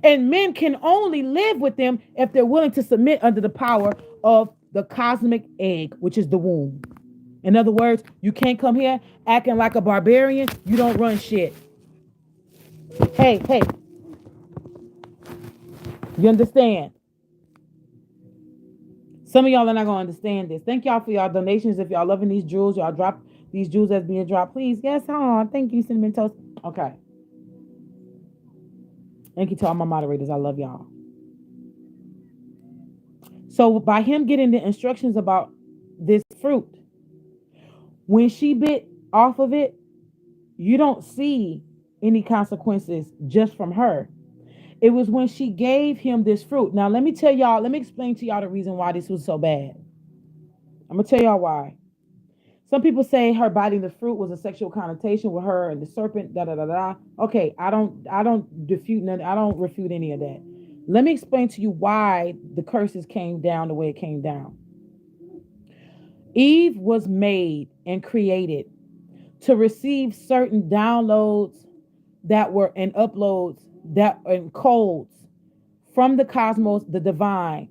And men can only live with them if they're willing to submit under the power of the cosmic egg, which is the womb. In other words, you can't come here acting like a barbarian. You don't run shit. Hey. You understand? Some of y'all are not going to understand this. Thank y'all for y'all donations. If y'all loving these jewels, y'all drop these jewels that's being dropped. Please. Yes. Thank you, Cinnamon Toast. Okay. Thank you to all my moderators. I love y'all. So by him getting the instructions about this fruit, when she bit off of it, you don't see any consequences just from her. It was when she gave him this fruit. Now, let me explain to y'all the reason why this was so bad. I'm going to tell y'all why. Some people say her biting the fruit was a sexual connotation with her and the serpent, Okay, I don't refute any of that. Let me explain to you why the curses came down the way it came down. Eve was made and created to receive certain downloads that were and uploads that and codes from the cosmos, the divine,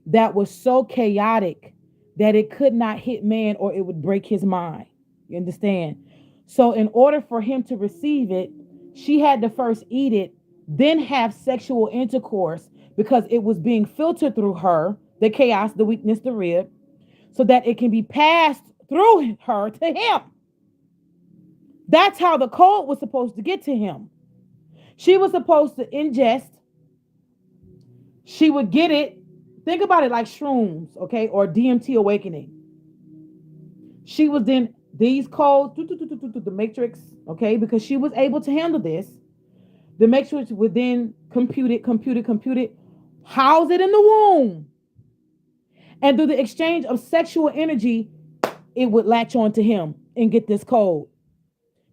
that was so chaotic that it could not hit man or it would break his mind. You understand? So in order for him to receive it, she had to first eat it, then have sexual intercourse because it was being filtered through her, the chaos, the weakness, the rib, so that it can be passed through her to him. That's how the code was supposed to get to him. She was supposed to ingest. She would get it. Think about it like shrooms, okay, or DMT awakening. She was then these codes, the matrix, okay, because she was able to handle this. The matrix would then compute it, house it in the womb. And through the exchange of sexual energy, it would latch on to him and get this code.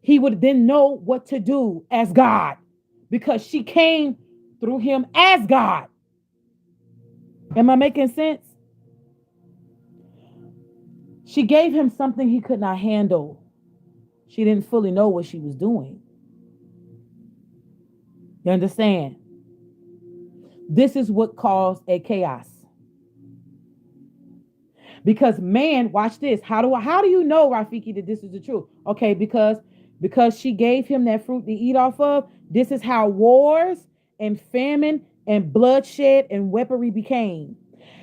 He would then know what to do as God because she came through him as God. Am I making sense? She gave him something he could not handle. She didn't fully know what she was doing. You understand? This is what caused a chaos. Because man, watch this. How do you know, Rafiki, that this is the truth? Okay, because she gave him that fruit to eat off of. This is how wars and famine and bloodshed and weaponry became.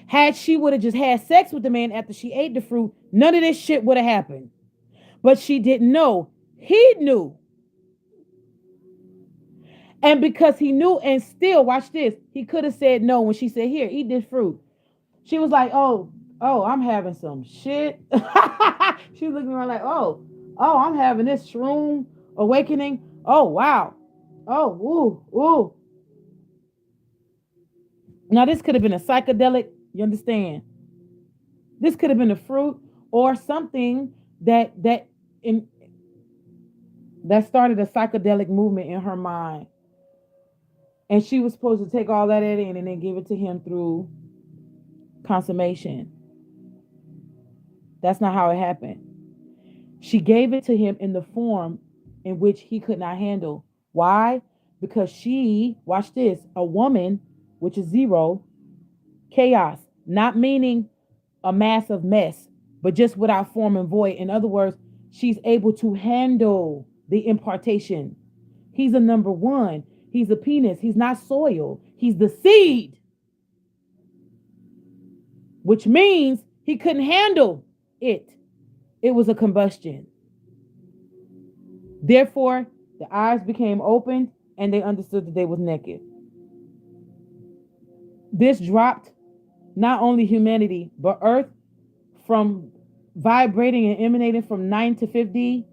Had she would have just had sex with the man after she ate the fruit, none of this shit would have happened. But she didn't know. He knew. And because he knew, and still, watch this, he could have said no when she said, "Here, eat this fruit." She was like, "Oh, I'm having some shit." She was looking around like, I'm having this shroom awakening. Oh, wow. Oh, ooh. Now, this could have been a psychedelic, you understand? This could have been a fruit or something in that started a psychedelic movement in her mind. And she was supposed to take all that in and then give it to him through consummation. That's not how it happened. She gave it to him in the form in which he could not handle. Why? Because she, watch this, a woman, which is zero, chaos, not meaning a massive mess, but just without form and void. In other words, she's able to handle the impartation. He's a number one. He's a penis. He's not soil. He's the seed, which means he couldn't handle it. It was a combustion. Therefore, the eyes became opened and they understood that they was naked. This dropped not only humanity, but Earth from vibrating and emanating from 9 to 5D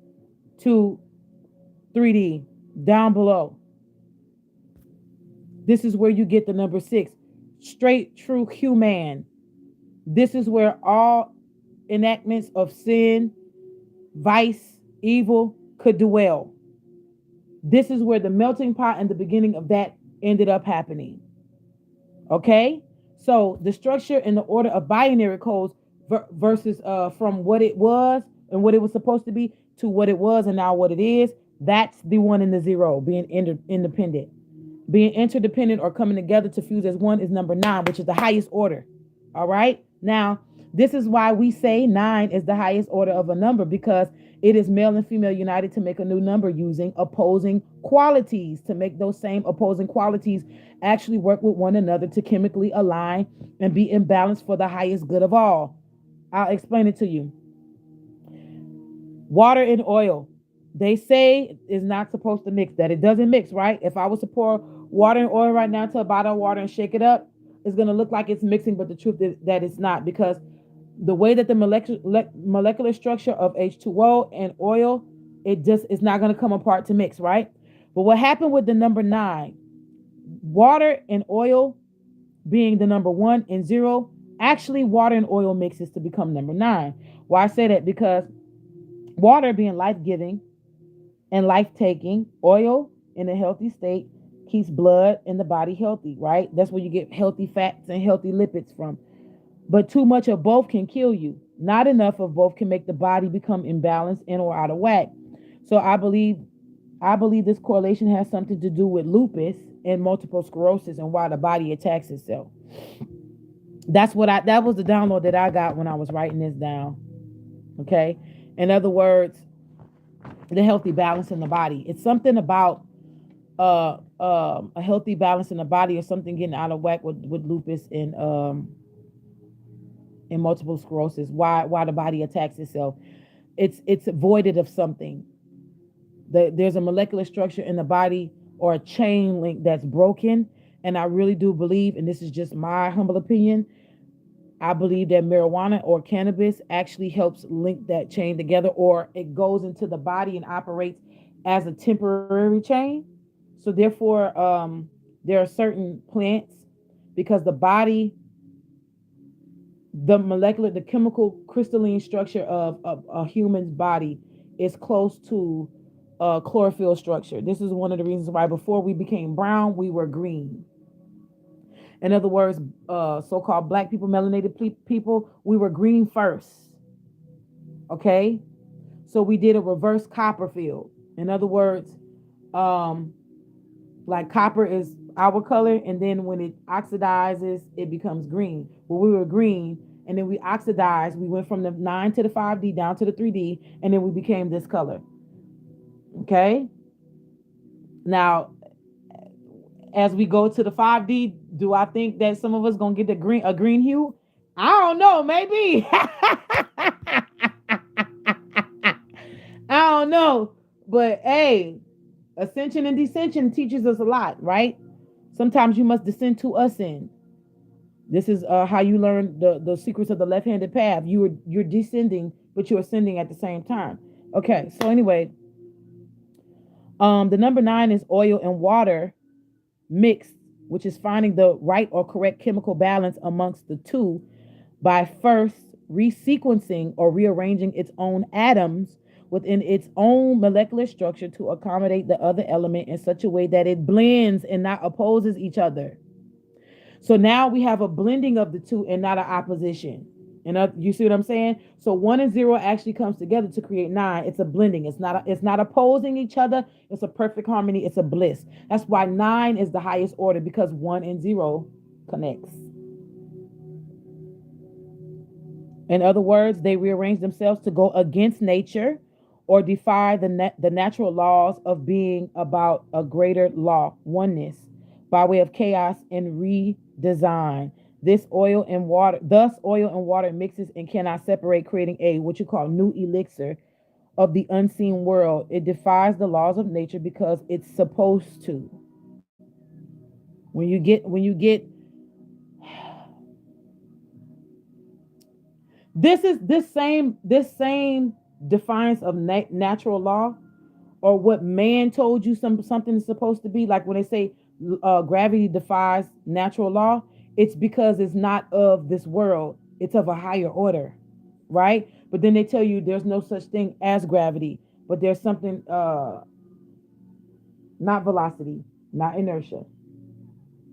to 3D, down below. This is where you get the number 6, straight, true human. This is where all enactments of sin, vice, evil could dwell. This is where the melting pot and the beginning of that ended up happening. Okay? So the structure and the order of binary codes versus from what it was and what it was supposed to be to what it was and now what it is, that's the 1 and the 0, being independent. Being interdependent or coming together to fuse as one is number 9, which is the highest order. All right? Now, this is why we say 9 is the highest order of a number, because it is male and female united to make a new number using opposing qualities, to make those same opposing qualities actually work with one another to chemically align and be in balance for the highest good of all. I'll explain it to you. Water and oil. They say is not supposed to mix, that it doesn't mix, right? If I was to pour water and oil right now to a bottle of water and shake it up, it's going to look like it's mixing, but the truth is that it's not, because the way that the molecular structure of H2O and oil, it's not going to come apart to mix, right? But what happened with the number 9, water and oil being the number 1 and 0, actually water and oil mixes to become number 9. Why I say that? Because water being life-giving and life-taking, oil in a healthy state keeps blood in the body healthy, right? That's where you get healthy fats and healthy lipids from. But too much of both can kill you. Not enough of both can make the body become imbalanced and or out of whack. So I believe this correlation has something to do with lupus and multiple sclerosis and why the body attacks itself. That was the download that I got when I was writing this down. Okay? In other words, the healthy balance in the body. It's something about a healthy balance in the body, or something getting out of whack with lupus and multiple sclerosis. Why the body attacks itself? It's voided of something. There's a molecular structure in the body or a chain link that's broken. And I really do believe, and this is just my humble opinion, I believe that marijuana or cannabis actually helps link that chain together, or it goes into the body and operates as a temporary chain. So therefore, there are certain plants, because the body, the chemical crystalline structure of a human's body is close to chlorophyll structure. This is one of the reasons why before we became brown, we were green. In other words, so-called black people, melanated people, we were green first. Okay, so we did a reverse Copperfield. In other words, um, like copper is our color, and then when it oxidizes, it becomes green. Well, we were green, and then we oxidized. We went from the 9 to the 5D down to the 3D, and then we became this color. Okay. Now, as we go to the 5D, do I think that some of us gonna get a green hue? I don't know, maybe. I don't know. But hey, ascension and descension teaches us a lot, right? Sometimes you must descend to ascend. This is how you learn the secrets of the left-handed path. You're descending, but you're ascending at the same time. Okay, so anyway, the number 9 is oil and water mixed, which is finding the right or correct chemical balance amongst the two by first resequencing or rearranging its own atoms within its own molecular structure to accommodate the other element in such a way that it blends and not opposes each other. So now we have a blending of the two and not an opposition. And you see what I'm saying? So 1 and 0 actually comes together to create 9. It's a blending. It's not opposing each other. It's a perfect harmony. It's a bliss. That's why 9 is the highest order, because 1 and 0 connects. In other words, they rearrange themselves to go against nature or defy the natural laws of being about a greater law, oneness, by way of chaos and redesign. Thus oil and water mixes and cannot separate, creating a what you call new elixir of the unseen world. It defies the laws of nature because it's supposed to. When you get this same defiance of natural law, or what man told you something is supposed to be, like when they say gravity defies natural law, it's because it's not of this world, it's of a higher order, right? But then they tell you there's no such thing as gravity, but there's something, not velocity, not inertia,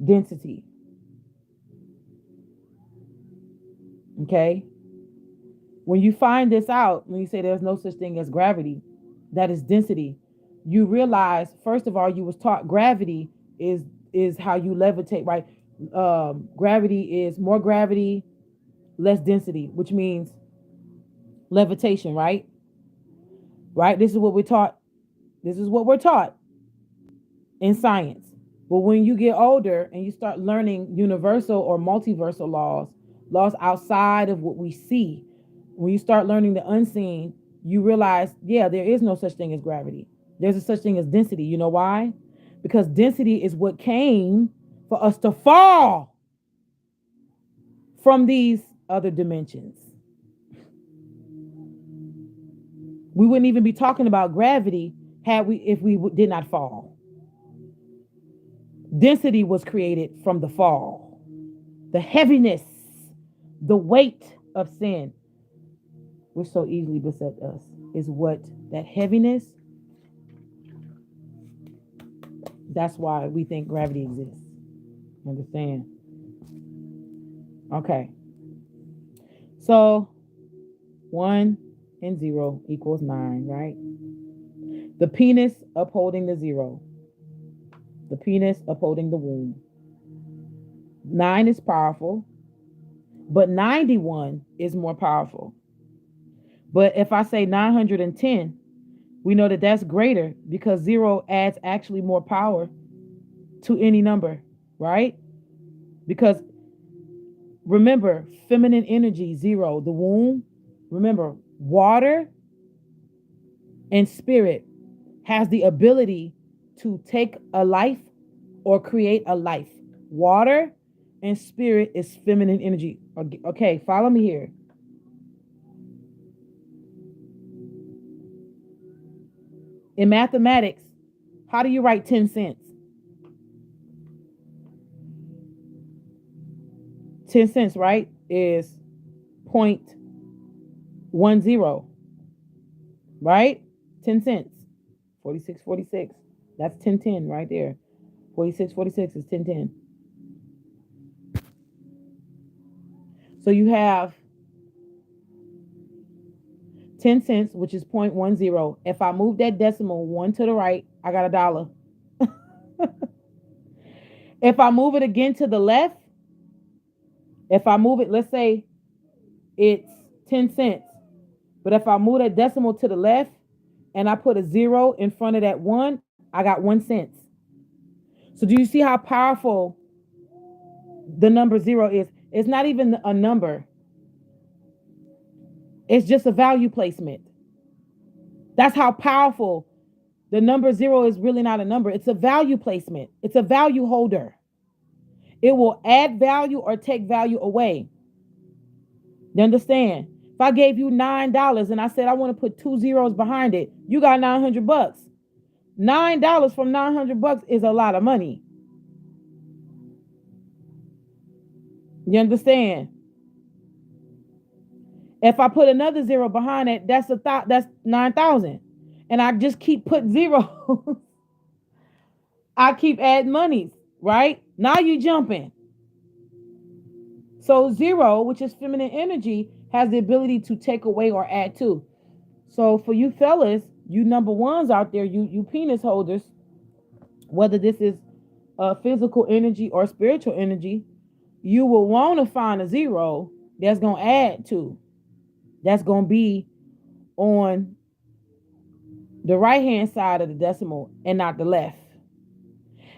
density. Okay, when you find this out, when you say there's no such thing as gravity, that is density, you realize, first of all, you was taught gravity is how you levitate, right? Gravity is more gravity, less density, which means levitation, right? Right? This is what we're taught. This is what we're taught in science. But when you get older and you start learning universal or multiversal laws outside of what we see, when you start learning the unseen, you realize, yeah, there is no such thing as gravity. There's a such thing as density. You know why? Because density is what came for us to fall from these other dimensions. We wouldn't even be talking about gravity if we did not fall. Density was created from the fall. The heaviness, the weight of sin, which so easily beset us, is what that heaviness. That's why we think gravity exists. Understand? Okay. So 1 and 0 equals 9, right? The penis upholding the 0. The penis upholding the womb. 9 is powerful, but 91 is more powerful. But if I say 910, we know that that's greater, because 0 adds actually more power to any number, right? Because remember, feminine energy, 0, the womb. Remember, water and spirit has the ability to take a life or create a life. Water and spirit is feminine energy. Okay, follow me here. In mathematics, how do you write 10 cents? 10 cents, right, is 0.10, right? 10 cents. 46.46. That's 1010 right there. 46.46 is 1010. So you have 10 cents, which is 0.10. If I move that decimal one to the right, I got $1. If I move it again to the left, if I move it, let's say it's 10 cents. But if I move that decimal to the left and I put a 0 in front of that 1, I got 1 cent. So do you see how powerful the number 0 is? It's not even a number. It's just a value placement. That's how powerful the number 0 is. Really not a number. It's a value placement. It's a value holder. It will add value or take value away. You understand? If I gave you $9 and I said I want to put 2 zeros behind it, you got $900. $9 from $900 is a lot of money. You understand? If I put another 0 behind it, that's that's 9,000. And I just keep putting zeros. I keep adding monies, right? Now you jumping. So 0, which is feminine energy, has the ability to take away or add to. So for you fellas, you number ones out there, you penis holders, whether this is physical energy or spiritual energy, you will want to find a 0 that's going to add to. That's going to be on the right-hand side of the decimal and not the left.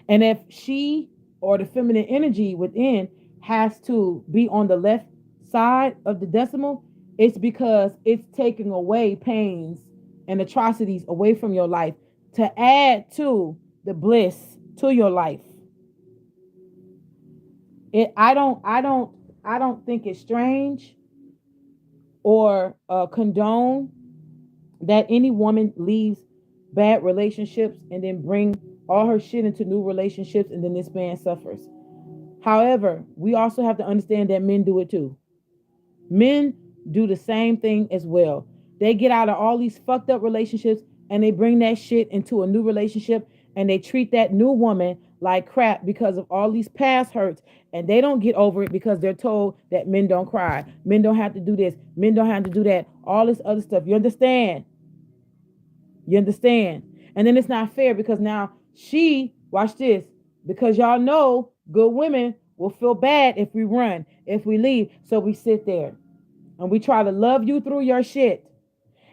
And if she or the feminine energy within has to be on the left side of the decimal, it's because it's taking away pains and atrocities away from your life to add to the bliss to your life. I don't think it's strange or condone that any woman leaves bad relationships and then bring all her shit into new relationships and then this man suffers. However, we also have to understand that men do it too. Men do the same thing as well. They get out of all these fucked up relationships and they bring that shit into a new relationship and they treat that new woman like crap because of all these past hurts, and they don't get over it because they're told that men don't cry, men don't have to do this, men don't have to do that, all this other stuff. You understand? You understand? And then it's not fair because now she, watch this, because y'all know good women will feel bad if we run, if we leave. So we sit there and we try to love you through your shit.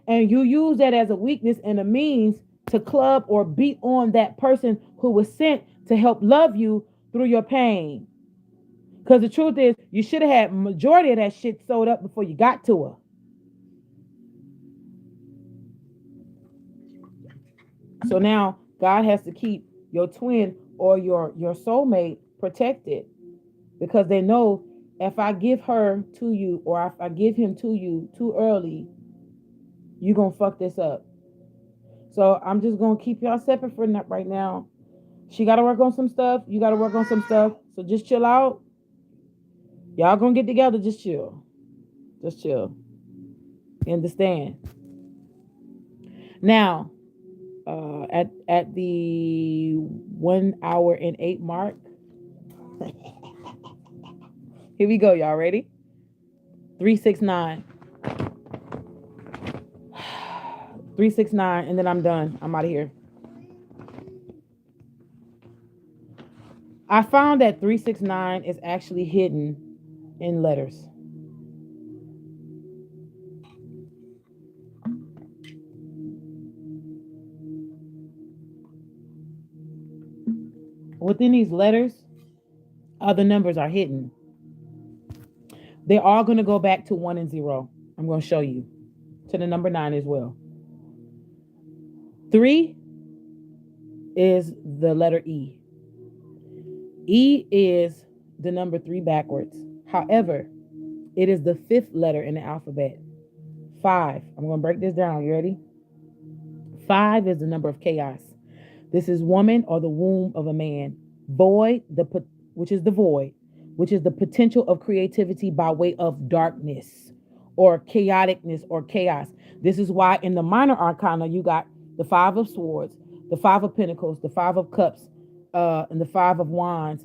And you use that as a weakness and a means to club or beat on that person who was sent to help love you through your pain. Because the truth is, you should have had majority of that shit sewed up before you got to her. So now God has to keep your twin or your soulmate protected, because they know if I give her to you or if I give him to you too early, you're going to fuck this up. So I'm just going to keep y'all separate for right now. She got to work on some stuff. You got to work on some stuff. So just chill out. Y'all going to get together. Just chill. Just chill. You understand? Now, at the 1 hour and 8 mark. Here we go. Y'all ready? 369. 369, and then I'm done. I'm out of here. I found that 369 is actually hidden in letters. Within these letters, other numbers are hidden. They're all going to go back to 1 and 0. I'm going to show you. To the number 9 as well. 3 is the letter E. E is the number 3 backwards. However, it is the 5th letter in the alphabet. 5. I'm going to break this down. You ready? 5 is the number of chaos. This is woman or the womb of a man. Void, which is the void, which is the potential of creativity by way of darkness or chaoticness or chaos. This is why in the minor arcana, you got the 5 of swords, the 5 of pentacles, the 5 of cups, and the 5 of wands.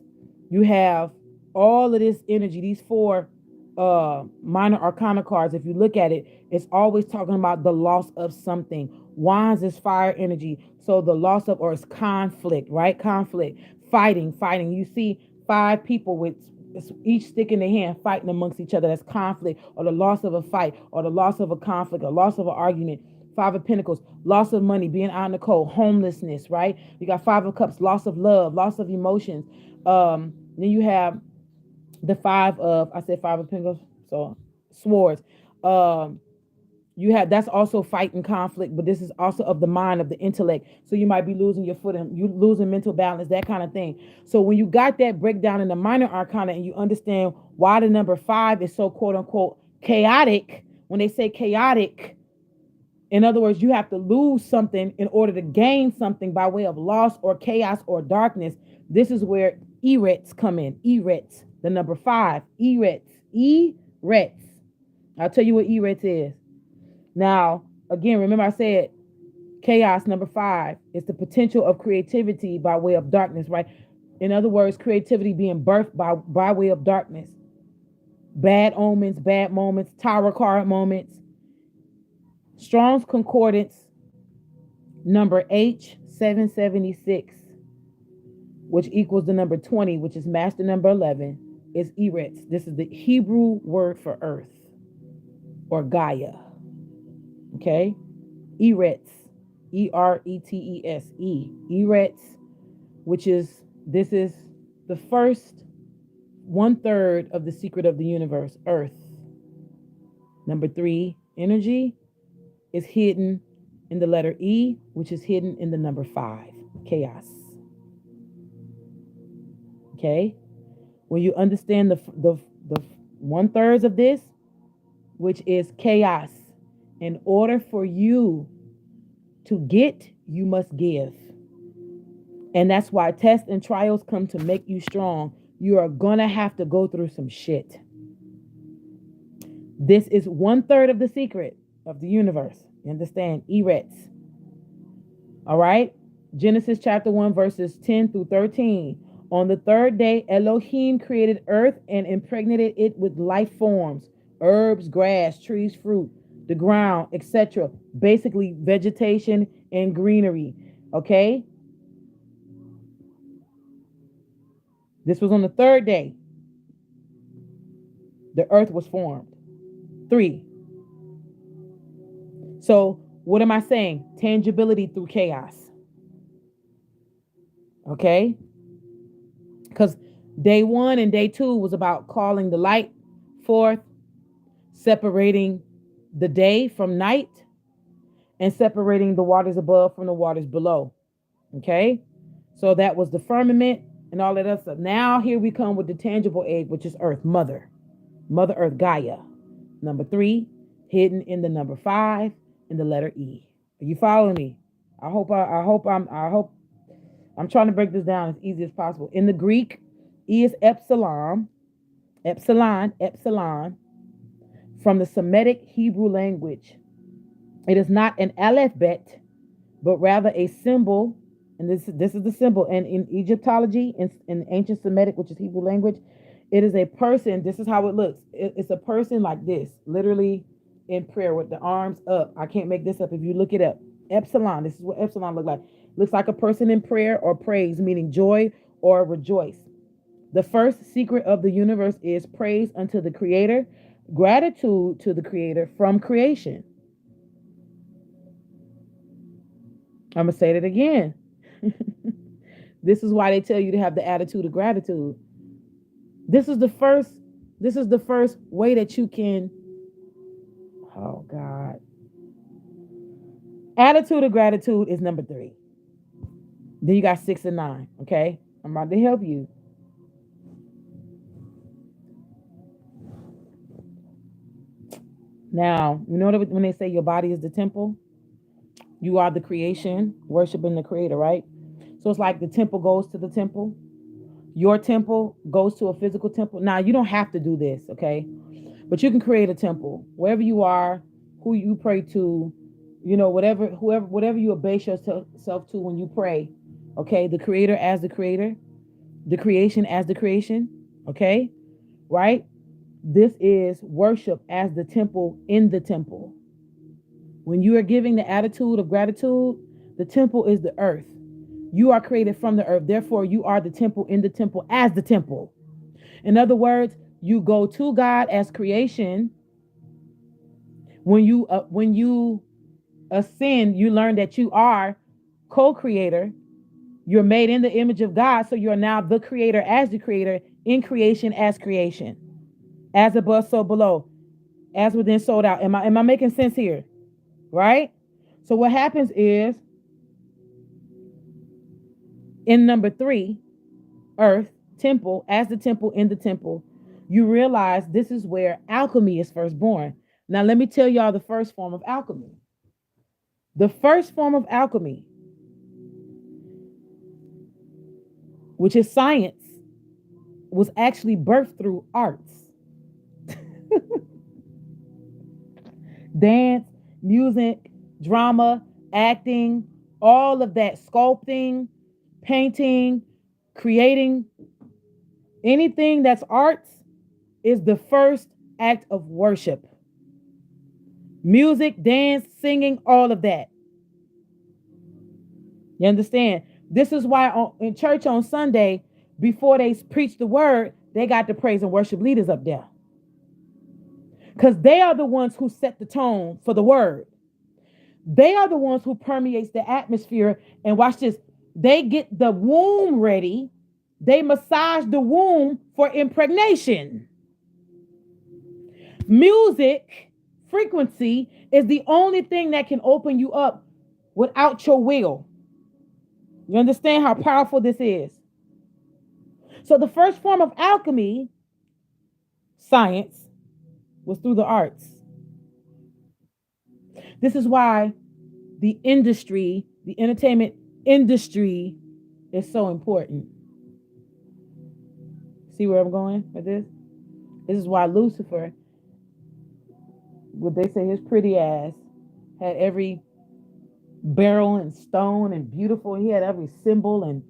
You have all of this energy, these 4 minor arcana cards, if you look at it, it's always talking about the loss of something. Wands is fire energy, so the loss of, or it's conflict, right? Conflict, fighting. You see 5 people with each stick in their hand fighting amongst each other. That's conflict, or the loss of a fight, or the loss of a conflict, or loss of an argument. 5 of Pentacles, loss of money, being out in the cold, homelessness, right? You got 5 of Cups, loss of love, loss of emotions. Then you have the I said 5 of Pentacles, so swords. Um, you have, that's also fight and conflict, but this is also of the mind, of the intellect. So you might be losing your foot and you losing mental balance, that kind of thing. So when you got that breakdown in the minor arcana and you understand why the number 5 is so quote unquote chaotic, when they say chaotic, in other words, you have to lose something in order to gain something by way of loss or chaos or darkness. This is where erets come in. Erets, the number 5. Erets. Erets. I'll tell you what erets is. Now, again, remember I said chaos, number 5, is the potential of creativity by way of darkness, right? In other words, creativity being birthed by way of darkness. Bad omens, bad moments, tower card moments. Strong's Concordance, number H776, which equals the number 20, which is master number 11, is Eretz. This is the Hebrew word for earth or Gaia. Okay? Eretz. E-R-E-T-E-S-E. Eretz, which is, this is the first 1/3 of the secret of the universe, earth. Number 3, energy, is hidden in the letter E, which is hidden in the number 5, chaos. Okay? When you understand the 1/3 of this, which is chaos, in order for you to get, you must give. And that's why tests and trials come to make you strong. You are gonna have to go through some shit. This is 1/3 of the secret of the universe. You understand? Eretz. All right? Genesis chapter 1, verses 10 through 13. On the 3rd day, Elohim created earth and impregnated it with life forms, herbs, grass, trees, fruit, the ground, etc. Basically, vegetation and greenery. Okay? This was on the 3rd day. The earth was formed. 3. So what am I saying? Tangibility through chaos. Okay? Because day 1 and day 2 was about calling the light forth, separating the day from night, and separating the waters above from the waters below. Okay? So that was the firmament and all that other stuff. Now here we come with the tangible egg, which is earth, mother earth, Gaia. Number 3, hidden in the number 5, in the letter E. Are you following me? I hope I'm trying to break this down as easy as possible. In the Greek, E is epsilon, from the Semitic Hebrew language. It is not an alphabet, but rather a symbol. And this is the symbol. And in Egyptology, in ancient Semitic, which is Hebrew language, it is a person. This is how it looks. It's a person like this, literally in prayer with the arms up. I can't make this up. If you look it up, epsilon. This is what epsilon looks like. Looks like a person in prayer or praise, meaning joy or rejoice. The first secret of the universe is praise unto the Creator, gratitude to the Creator from creation. I'm gonna say it again. This is why they tell you to have the attitude of gratitude. This is the first way that you can, oh God. Attitude of gratitude is number 3. Then you got 6 and 9. Okay? I'm about to help you. Now, you know when they say your body is the temple? You are the creation, worshiping the Creator, right? So it's like the temple goes to the temple. Your temple goes to a physical temple. Now, you don't have to do this, okay? But you can create a temple wherever you are, who you pray to, you know, whatever you abase yourself to when you pray, okay? The Creator as the Creator, the creation as the creation, okay? Right? This is worship as the temple in the temple. When you are giving the attitude of gratitude, the temple is the earth. You are created from the earth. Therefore, you are the temple in the temple as the temple. In other words, you go to God as creation. When you ascend, you learn that you are co-creator. You're made in the image of God, so you're now the creator as the creator, in creation as creation. As above, so below. As within, sold out. Am I making sense here? Right? So what happens is, in number 3, earth, temple, as the temple in the temple, you realize this is where alchemy is first born. Now, let me tell y'all the first form of alchemy. The first form of alchemy, which is science, was actually birthed through arts. Dance, music, drama, acting, all of that, sculpting, painting, creating, anything that's arts is the first act of worship. Music, dance, singing, all of that. You understand? This is why in church on Sunday, before they preach the word, they got the praise and worship leaders up there. Because they are the ones who set the tone for the word. They are the ones who permeates the atmosphere. And watch this. They get the womb ready. They massage the womb for impregnation. Music, frequency, is the only thing that can open you up without your will. You understand how powerful this is? So the first form of alchemy, science, was through the arts. This is why the industry, the entertainment industry, is so important. See where I'm going with this? This is why Lucifer, what they say, his pretty ass, had every barrel and stone and beautiful. He had every symbol and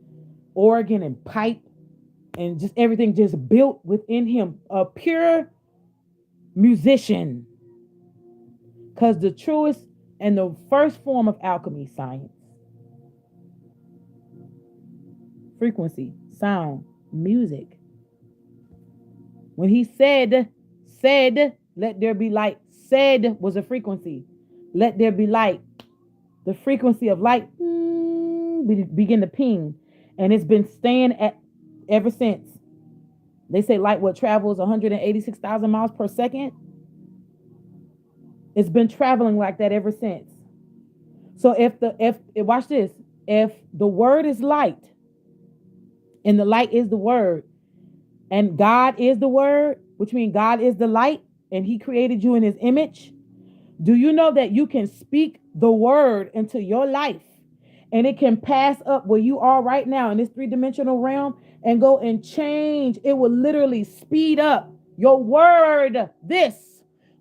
organ and pipe and just everything just built within him. A pure musician. Because the truest and the first form of alchemy, science, frequency, sound, music. When he said, let there be light, said was a frequency. Let there be light. The frequency of light begin to ping. And it's been staying at ever since. They say light travels 186,000 miles per second. It's been traveling like that ever since. So watch this, if the word is light, and the light is the word, and God is the word, which means God is the light, and he created you in his image. Do you know that you can speak the word into your life, and it can pass up where you are right now in this 3-dimensional realm and go and change? It will literally speed up your word. This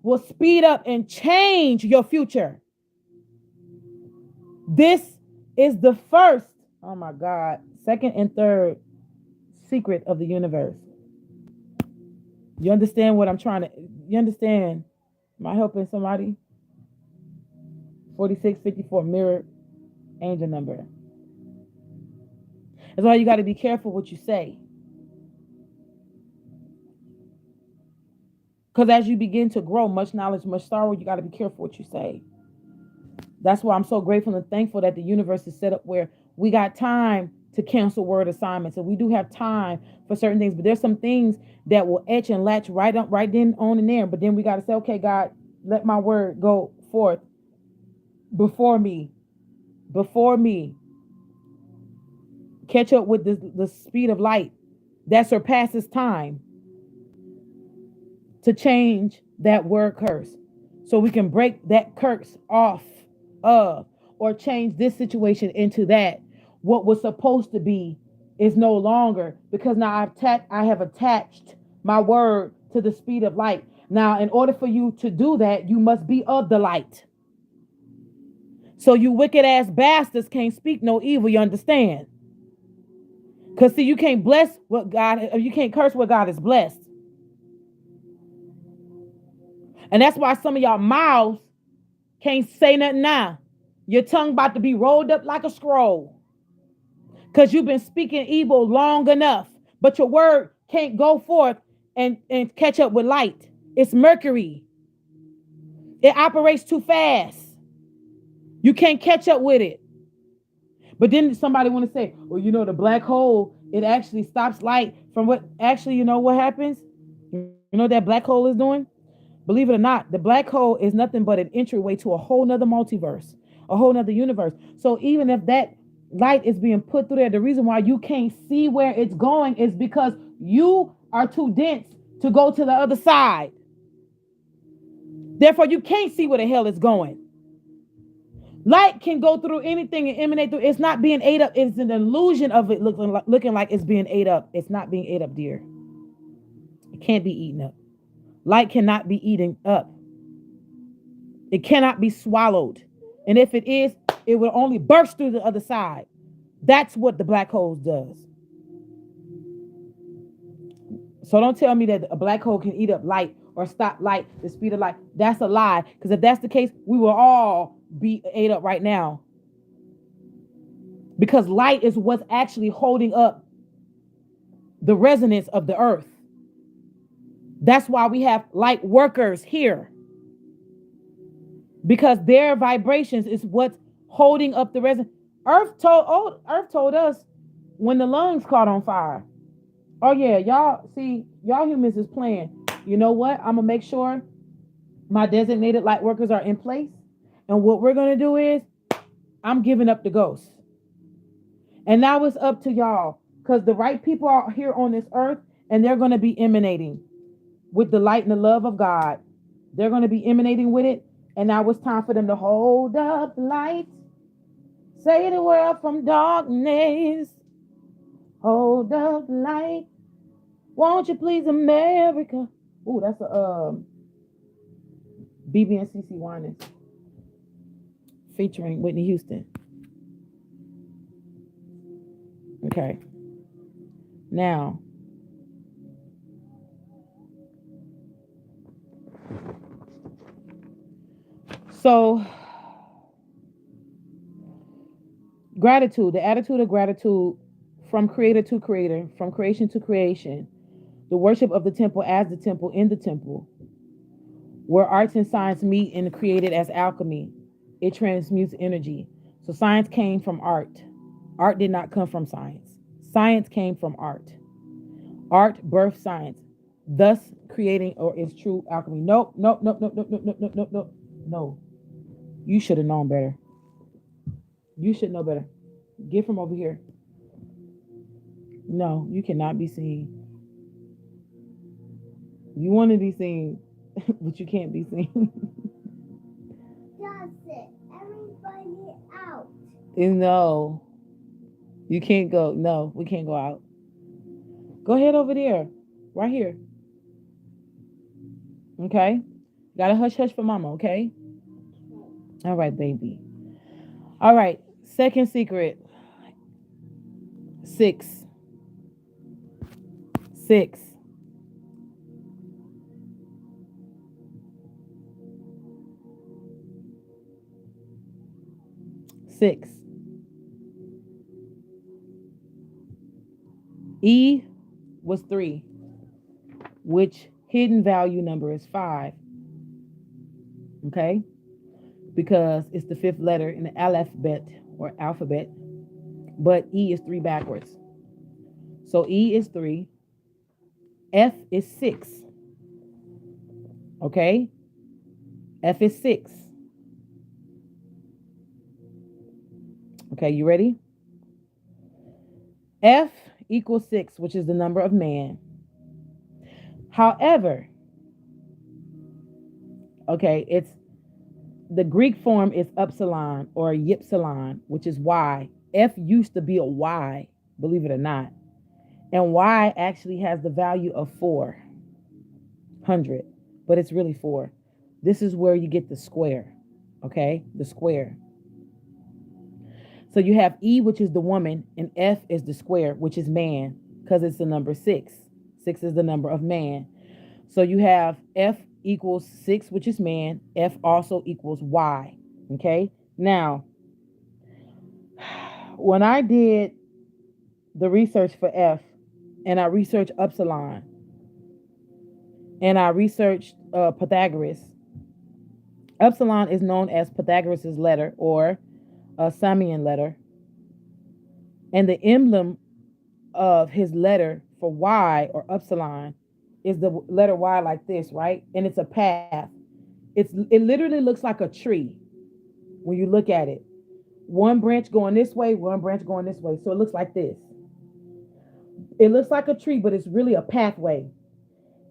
will speed up and change your future. This is the first, oh my God, second and third secret of the universe. You understand what I'm you understand? Am I helping somebody? 4654 mirror angel number. That's why you got to be careful what you say. Because as you begin to grow, much knowledge, much sorrow, you got to be careful what you say. That's why I'm so grateful and thankful that the universe is set up where we got time to cancel word assignments. And we do have time for certain things, but there's some things that will etch and latch right then on and there. But then we got to say, okay, God, let my word go forth before me. Catch up with the speed of light that surpasses time to change that word curse. So we can break that curse off of, or change this situation into that. What was supposed to be is no longer, because now I have attached my word to the speed of light. Now, in order for you to do that, you must be of the light. So you wicked ass bastards can't speak no evil, you understand? Because see, you can't bless what God, you can't curse what God has blessed. And that's why some of y'all mouths can't say nothing now. Your tongue about to be rolled up like a scroll. Because you've been speaking evil long enough. But your word can't go forth and catch up with light. It's Mercury. It operates too fast. You can't catch up with it. But then somebody want to say, well, you know, the black hole, it actually stops light from what actually, you know what happens? You know what that black hole is doing? Believe it or not, the black hole is nothing but an entryway to a whole nother multiverse, a whole nother universe. So even if that light is being put through there, the reason why you can't see where it's going is because you are too dense to go to the other side. Therefore, you can't see where the hell it's going. Light can go through anything and emanate through. It's not being ate up. It's an illusion of it looking like it's being ate up. It's not being ate up, dear. It can't be eaten up. Light cannot be eaten up. It cannot be swallowed. And if it is, it will only burst through the other side. That's what the black hole does. So don't tell me that a black hole can eat up light or stop light, the speed of light. That's a lie. Because if that's the case, we will all be ate up right now. Because light is what's actually holding up the resonance of the earth. That's why we have light workers here. Because their vibrations is what's holding up the resonance. Earth told us when the lungs caught on fire. Oh yeah, y'all humans is playing. You know what? I'm gonna make sure my designated light workers are in place. And what we're gonna do is I'm giving up the ghosts. And now it's up to y'all. Because the right people are here on this earth and they're gonna be emanating with the light and the love of God. They're gonna be emanating with it. And now it's time for them to hold up the light. Save the world from darkness. Hold up the light. Won't you please, America? Ooh, that's a BB and CC Winans featuring Whitney Houston. Okay. Now, so gratitude, the attitude of gratitude from creator to creator, from creation to creation, the worship of the temple as the temple in the temple, where arts and science meet and created as alchemy. It transmutes energy. So science came from art. Art did not come from science. Science came from art. Art birthed science, thus creating or is true alchemy. Nope. No. You should have known better. You should know better. Get from over here. No, you cannot be seen. You want to be seen, but you can't be seen. That's it. Everybody out. No. You can't go. No, we can't go out. Go ahead over there. Right here. Okay? Gotta hush hush for mama, okay? All right, baby. All right. Second secret. 6. 6. E was 3, which hidden value number is 5. Okay? Because it's the 5th letter in the alphabet or alphabet, but E is 3 backwards. So E is 3. F is 6. Okay? F is 6. Okay, you ready? F equals 6, which is the number of man. However, okay, it's the Greek form is upsilon or ypsilon, which is Y. F used to be a Y, believe it or not. And Y actually has the value of 400, but it's really 4. This is where you get the square, okay? The square. So you have E, which is the woman, and F is the square, which is man, because it's the number 6. 6 is the number of man. So you have F equals 6, which is man. F also equals Y. Okay. Now, when I did the research for F, and I researched Upsilon, and I researched Pythagoras. Upsilon is known as Pythagoras' letter or a Samian letter. And the emblem of his letter for Y or Upsilon is the letter Y like this, right? And it's a path. It literally looks like a tree when you look at it. One branch going this way, one branch going this way. So it looks like this. It looks like a tree, but it's really a pathway.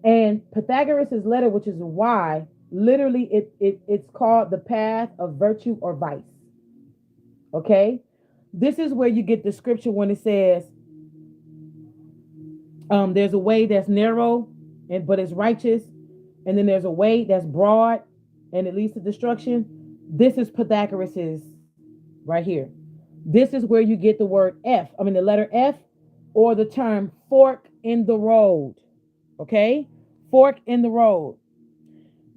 And Pythagoras' letter, which is a Y, literally it's called the path of virtue or vice. Okay? This is where you get the scripture when it says, there's a way that's narrow but it's righteous, and then there's a way that's broad and it leads to destruction. This is Pythagoras's right here. This is where you get the word F. I mean the letter F, or the term fork in the road. Okay? Fork in the road.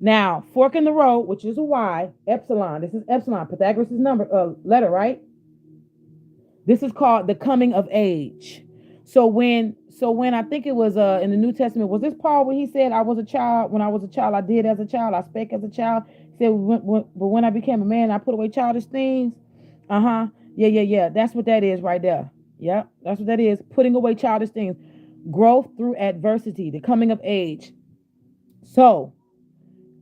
Now, fork in the road, which is a Y, epsilon. This is epsilon, Pythagoras' letter, right? This is called the coming of age. So when I think it was in the New Testament, was this Paul when he said, I was a child, when I was a child, I did as a child, I spake as a child. He said, but when I became a man, I put away childish things. Yeah. That's what that is right there. Yeah, that's what that is. Putting away childish things. Growth through adversity, the coming of age. So,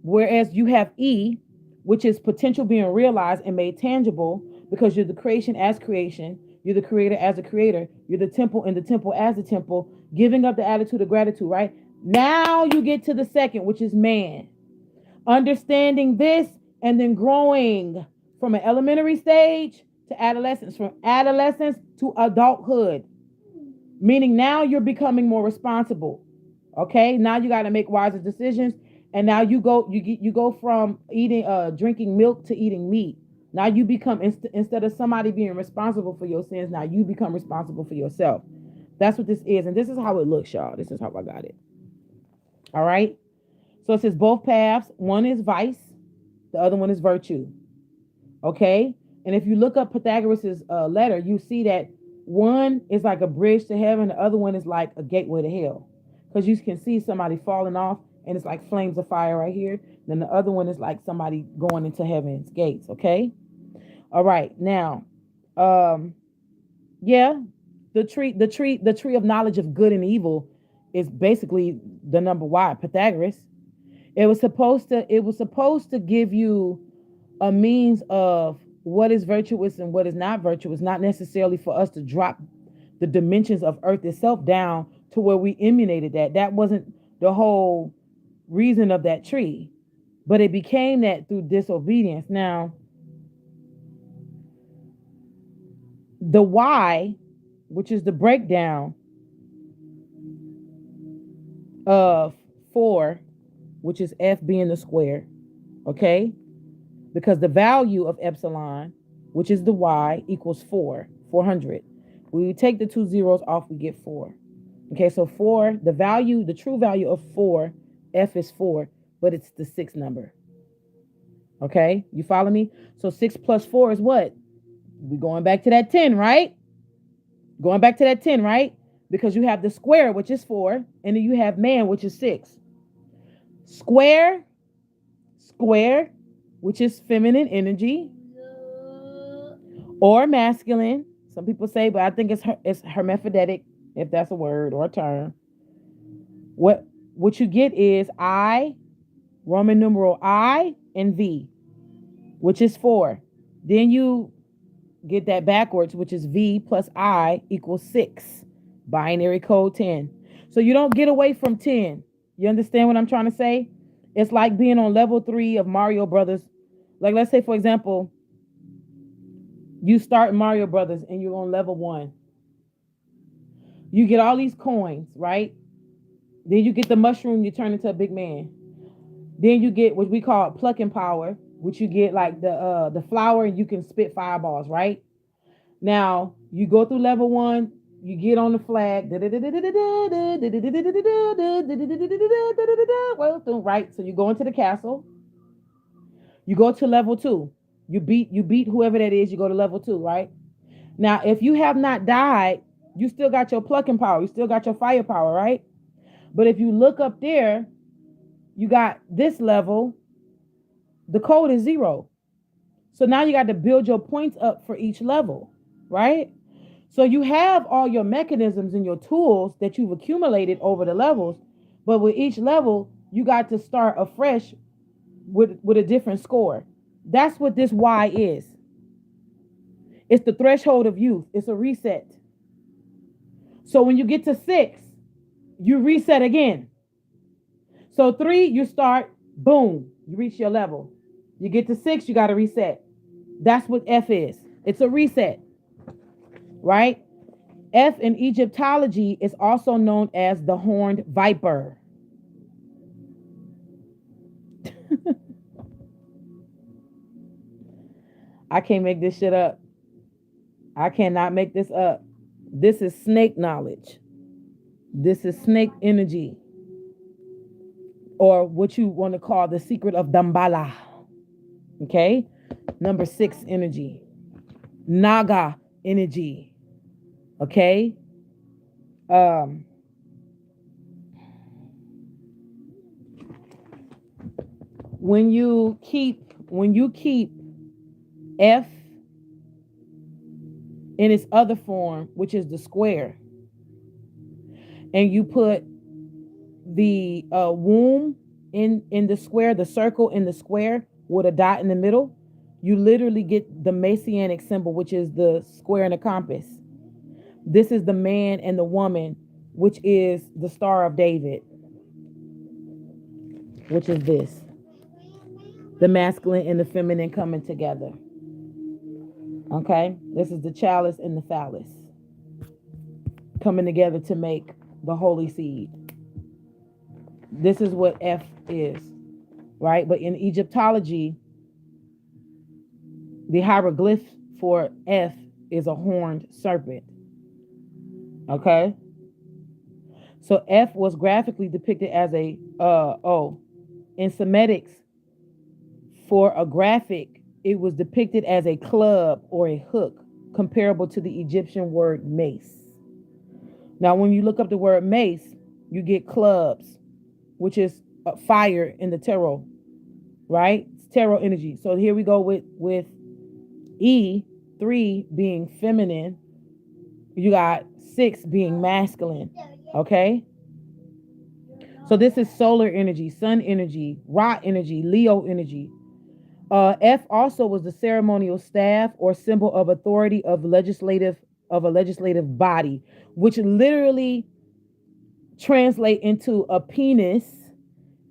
whereas you have E, which is potential being realized and made tangible, because you're the creation as creation, you're the creator as a creator, you're the temple and the temple as a temple, giving up the attitude of gratitude, right? Now you get to the second, which is man. Understanding this and then growing from an elementary stage to adolescence, from adolescence to adulthood. Meaning now you're becoming more responsible. Okay? Now you got to make wiser decisions. And now you go from drinking milk to eating meat. Now you become, instead of somebody being responsible for your sins, now you become responsible for yourself. That's what this is. And this is how it looks, y'all. This is how I got it. All right. So it says both paths. One is vice. The other one is virtue. Okay. And if you look up Pythagoras' letter, you see that one is like a bridge to heaven. The other one is like a gateway to hell. Because you can see somebody falling off and it's like flames of fire right here. Then the other one is like somebody going into heaven's gates. Okay. All right. Now, yeah, the tree of knowledge of good and evil is basically the number Y, Pythagoras. It was supposed to give you a means of what is virtuous and what is not virtuous, not necessarily for us to drop the dimensions of earth itself down to where we emulated that. That wasn't the whole reason of that tree, but it became that through disobedience. Now, the Y, which is the breakdown of 4, which is F being the square, okay? Because the value of epsilon, which is the Y, equals 400. When we take the 2 zeros off, we get 4. Okay, so 4, the true value of 4, F is 4, but it's the 6 number. Okay, you follow me? So 6 plus 4 is what? We're going back to that 10, right? Going back to that 10, right? Because you have the square, which is 4, and then you have man, which is 6. Square, which is feminine energy or masculine. Some people say, but I think it's hermaphroditic, if that's a word or a term. What you get is I, Roman numeral I, and V, which is 4. Then you get that backwards, which is V plus I equals 6. Binary code 10. So you don't get away from 10. You understand what I'm trying to say? It's like being on level 3 of Mario Brothers. Like, let's say, for example, you start Mario Brothers and you're on level 1. You get all these coins, right? Then you get the mushroom, you turn into a big man. Then you get what we call plucking power, which you get like the flower and you can spit fireballs, right? Now, you go through level 1, you get on the flag. Well, right. So you go into the castle. You go to level 2. You beat whoever that is. You go to level 2, right? Now, if you have not died, you still got your plucking power. You still got your firepower, right? But if you look up there, you got this level. The code is 0. So now you got to build your points up for each level, right? So you have all your mechanisms and your tools that you've accumulated over the levels, but with each level, you got to start afresh with a different score. That's what this Y is. It's the threshold of youth. It's a reset. So when you get to 6, you reset again. So 3, you start, boom, you reach your level. You get to 6, you got to reset. That's what F is. It's a reset, right? F in Egyptology is also known as the horned viper. I can't make this shit up. I cannot make this up. This is snake knowledge. This is snake energy, or what you want to call the secret of Dambala. Okay? Number 6 energy. Naga energy. Okay? When you keep F in its other form, which is the square, and you put the womb in the square, the circle in the square with a dot in the middle, you literally get the Messianic symbol, which is the square and the compass. This is the man and the woman, which is the Star of David, which is this. The masculine and the feminine coming together. Okay? This is the chalice and the phallus coming together to make the holy seed. This is what F is, right? But in Egyptology, the hieroglyph for F is a horned serpent. Okay? So F was graphically depicted as a in Semitics, for a graphic, it was depicted as a club or a hook, comparable to the Egyptian word mace. Now, when you look up the word mace, you get clubs, which is fire in the tarot, right? It's tarot energy. So here we go with E3 being feminine. You got 6 being masculine, okay? So this is solar energy, sun energy, Ra energy, Leo energy. F also was the ceremonial staff or symbol of authority of a legislative body, which literally translate into a penis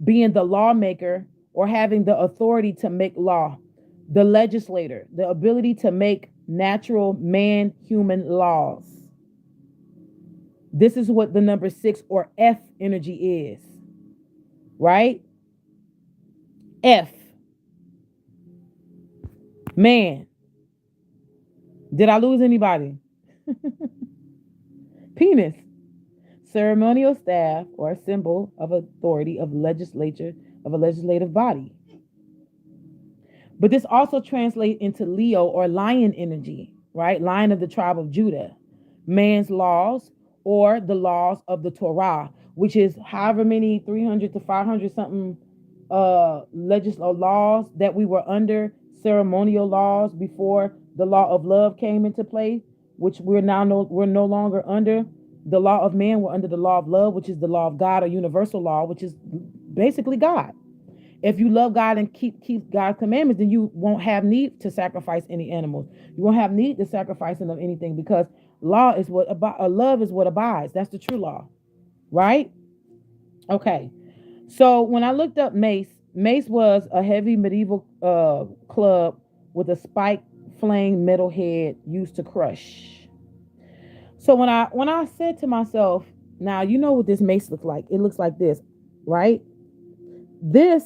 being the lawmaker or having the authority to make law, the legislator, the ability to make natural man-human laws. This is what the number 6 or F energy is, right? F. Man. Did I lose anybody? Penis. Ceremonial staff or symbol of authority of legislature of a legislative body. But this also translates into Leo or lion energy, right? Lion of the tribe of Judah. Man's laws or the laws of the Torah, which is however many 300 to 500 something legislative laws that we were under, ceremonial laws before the law of love came into play, which we're no longer under the law of man. We're under the law of love, which is the law of God or universal law, which is basically God. If you love God and keep God's commandments, then you won't have need to sacrifice any animals. You won't have need to sacrifice of anything, because love is what abides. That's the true law, right? Okay. So when I looked up mace was a heavy medieval club with a spiked flame metal head used to crush. So when I said to myself, now you know what this mace looks like. It looks like this, right? This,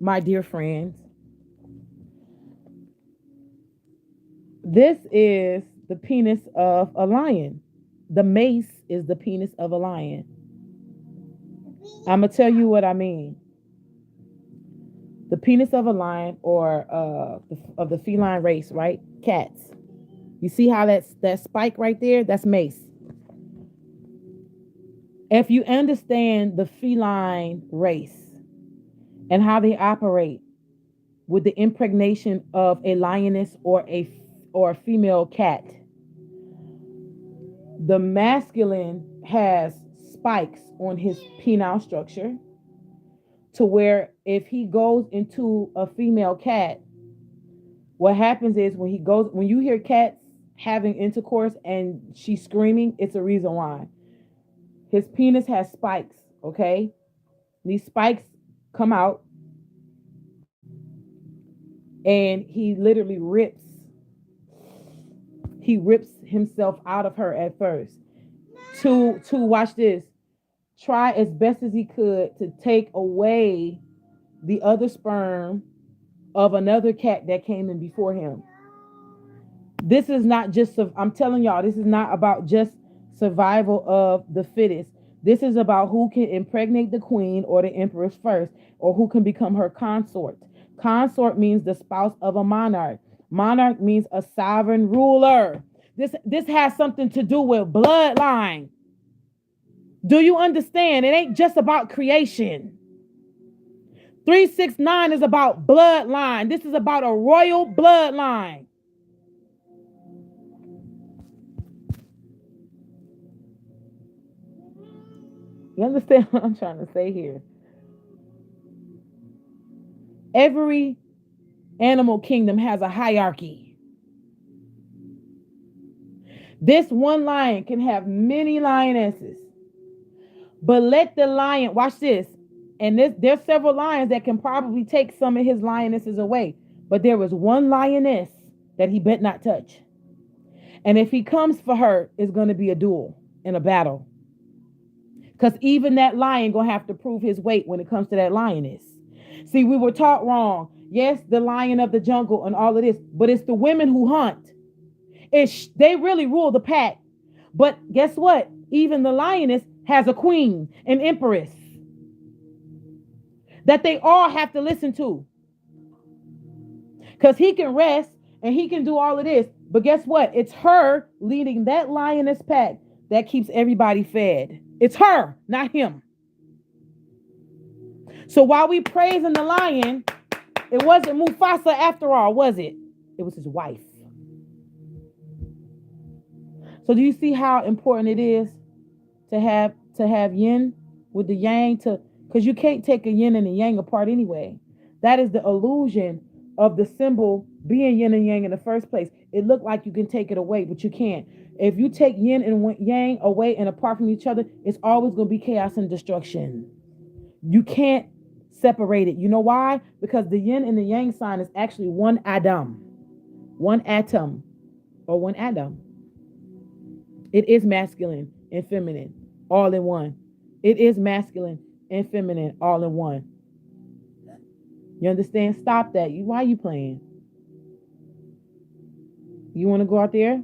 my dear friends, this is the penis of a lion. The mace is the penis of a lion. I'm going to tell you what I mean. The penis of a lion, or of the feline race, right? Cats. You see how that spike right there? That's mace. If you understand the feline race and how they operate with the impregnation of a lioness or a female cat, the masculine has spikes on his penile structure, to where if he goes into a female cat, what happens is when you hear cats having intercourse and she's screaming, it's a reason why. His penis has spikes, okay? These spikes come out and he literally rips himself out of her at first. To watch this, try as best as he could to take away the other sperm of another cat that came in before him. This is not just, I'm telling y'all, this is not about just survival of the fittest. This is about who can impregnate the queen or the empress first, or who can become her consort. Consort means the spouse of a monarch. Monarch means a sovereign ruler. This has something to do with bloodline. Do you understand? It ain't just about creation. 369 is about bloodline. This is about a royal bloodline. You understand what I'm trying to say here? Every animal kingdom has a hierarchy. This one lion can have many lionesses. But let the lion, watch this. And there's several lions that can probably take some of his lionesses away. But there is one lioness that he bet not touch. And if he comes for her, it's going to be a duel and a battle. Because even that lion going to have to prove his weight when it comes to that lioness. See, we were taught wrong. Yes, the lion of the jungle and all of this. But it's the women who hunt. They really rule the pack. But guess what? Even the lioness has a queen, an empress, that they all have to listen to. Because he can rest and he can do all of this. But guess what? It's her leading that lioness pack that keeps everybody fed. It's her, not him. So while we praising the lion, it wasn't Mufasa after all, was it? It was his wife. So do you see how important it is to have yin with the yang, because you can't take a yin and a yang apart anyway. That is the illusion of the symbol being yin and yang in the first place. It looked like you can take it away, but you can't. If you take yin and yang away and apart from each other, it's always going to be chaos and destruction. You can't separate it. You know why? Because the yin and the yang sign is actually one atom, or one atom. It is masculine and feminine all in one. It is masculine and feminine all in one. You understand? Stop that. Why are you playing? You want to go out there?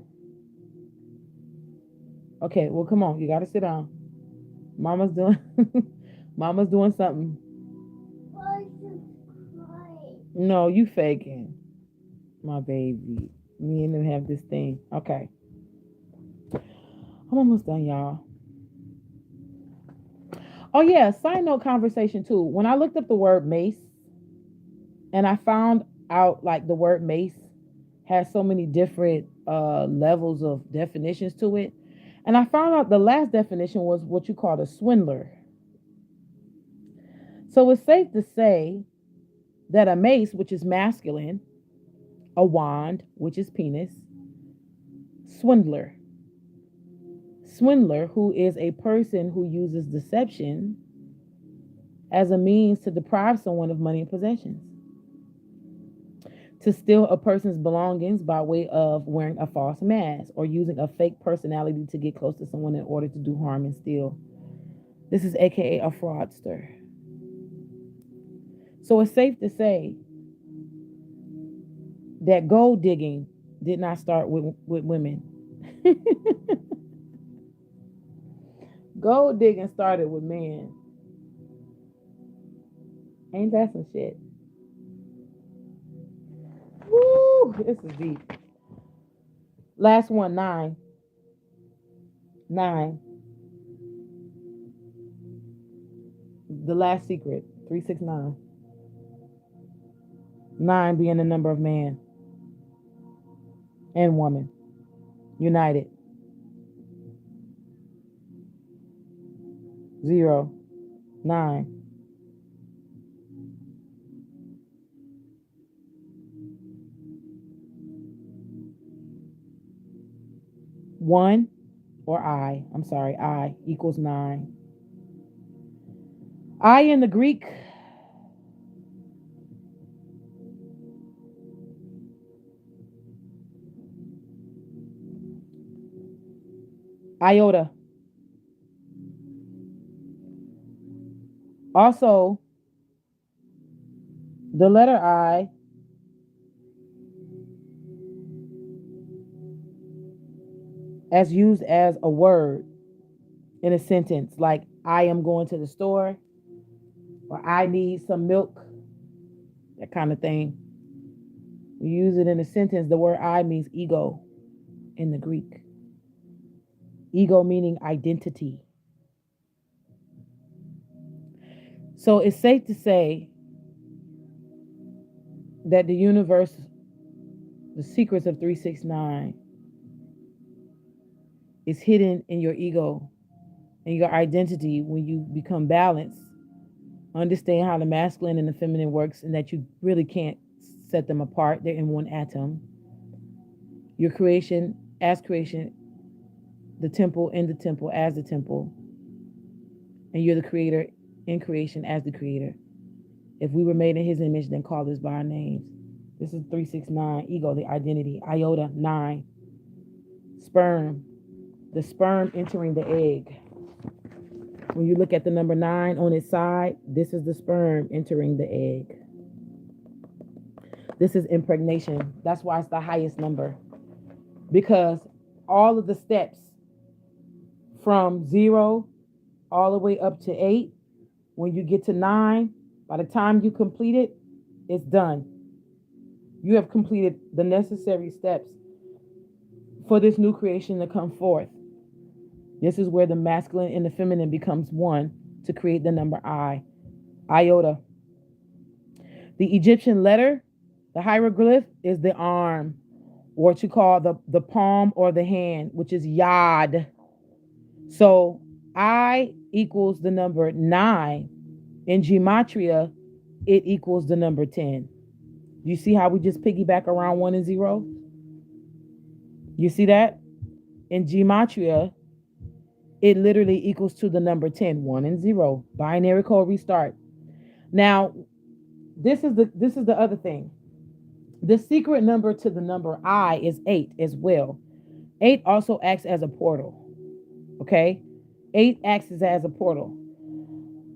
Okay, well, come on. You got to sit down. Mama's doing something. No, you faking. My baby. Me and them have this thing. Okay. I'm almost done, y'all. Oh, yeah. Side note conversation, too. When I looked up the word mace, and I found out, like, the word mace has so many different levels of definitions to it. And I found out the last definition was what you call a swindler. So it's safe to say that a mace, which is masculine, a wand, which is penis, swindler, who is a person who uses deception as a means to deprive someone of money and possessions, to steal a person's belongings by way of wearing a false mask or using a fake personality to get close to someone in order to do harm and steal. This is AKA a fraudster. So it's safe to say that gold digging did not start with women. Gold digging started with man. Ain't that some shit? Woo! This is deep. Last one, 9. 9. The last secret, 369. 9 being the number of man and woman united. 0, 9. One or I'm sorry, I equals 9. I in the Greek iota. Also, the letter I as used as a word in a sentence, like I am going to the store or I need some milk, that kind of thing. We use it in a sentence. The word I means ego in the Greek. Ego meaning identity. So it's safe to say that the universe, the secrets of 369, is hidden in your ego and your identity when you become balanced. Understand how the masculine and the feminine works, and that you really can't set them apart. They're in one atom. Your creation as creation, the temple in the temple as the temple, and you're the creator in creation as the creator. If we were made in his image, then call us by our names. This is 369, ego, the identity. Iota, 9. Sperm, the sperm entering the egg. When you look at the number 9 on its side, this is the sperm entering the egg. This is impregnation. That's why it's the highest number. Because all of the steps from 0 all the way up to 8, when you get to 9, by the time you complete it, it's done. You have completed the necessary steps for this new creation to come forth. This is where the masculine and the feminine becomes one to create the number I. Iota. The Egyptian letter, the hieroglyph, is the arm, or what you call the palm or the hand, which is Yod. So I equals the number 9. In gematria, it equals the number 10. You see how we just piggyback around 1 and 0? You see that? In gematria, it literally equals to the number 10, 1 and 0. Binary code restart. Now, this is the other thing. The secret number to the number I is 8 as well. 8 also acts as a portal. Okay? 8 acts as a portal.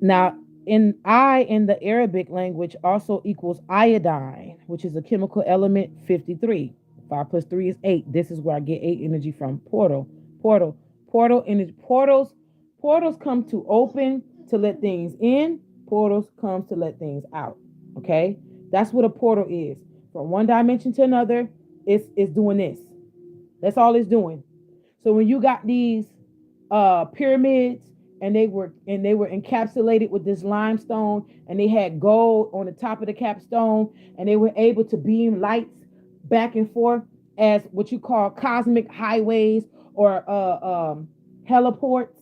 Now, in the Arabic language also equals iodine, which is a chemical element, 53. 5 plus 3 is 8. This is where I get 8 energy from. Portal energy. Portals come to open, to let things in. Portals comes to let things out. Okay? That's what a portal is. From one dimension to another, it's doing this. That's all it's doing. So when you got these pyramids, and they were encapsulated with this limestone, and they had gold on the top of the capstone, and they were able to beam lights back and forth as what you call cosmic highways or heliports.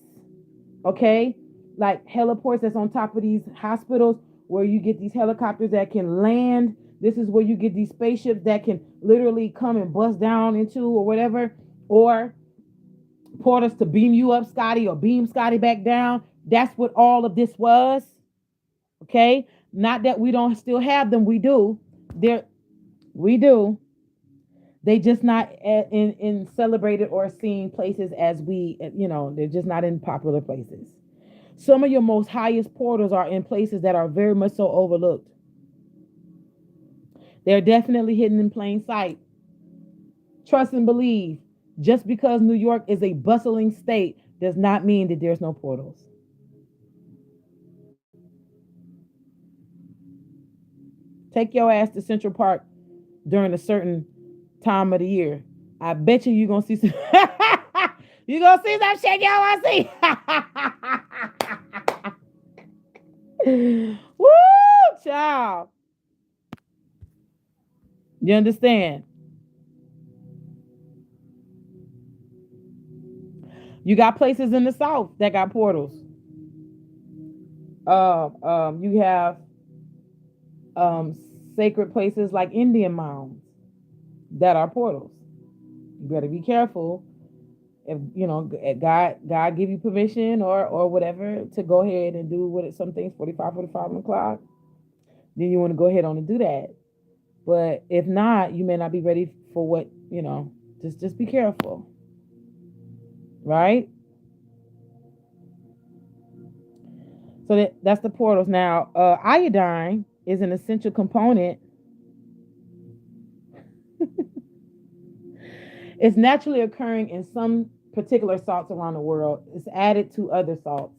Okay, like heliports that's on top of these hospitals where you get these helicopters that can land. This is where you get these spaceships that can literally come and bust down into or whatever, or portals to beam you up, Scotty, or beam Scotty back down. That's what all of this was. Okay? Not that we don't still have them. We do. We do. They just not in celebrated or seen places as we, they're just not in popular places. Some of your most highest portals are in places that are very much so overlooked. They're definitely hidden in plain sight. Trust and believe. Just because New York is a bustling state does not mean that there's no portals. Take your ass to Central Park during a certain time of the year. I bet you're gonna see some you gonna see some shit you don't wanna see. Woo, child. You understand? You got places in the South that got portals. You have um, sacred places like Indian mounds that are portals. You better be careful. If God give you permission or whatever to go ahead and do what some things 45 o'clock, then you want to go ahead on and do that. But if not, you may not be ready for what just be careful, right? So that's the portals. Now, iodine is an essential component. It's naturally occurring in some particular salts around the world. It's added to other salts.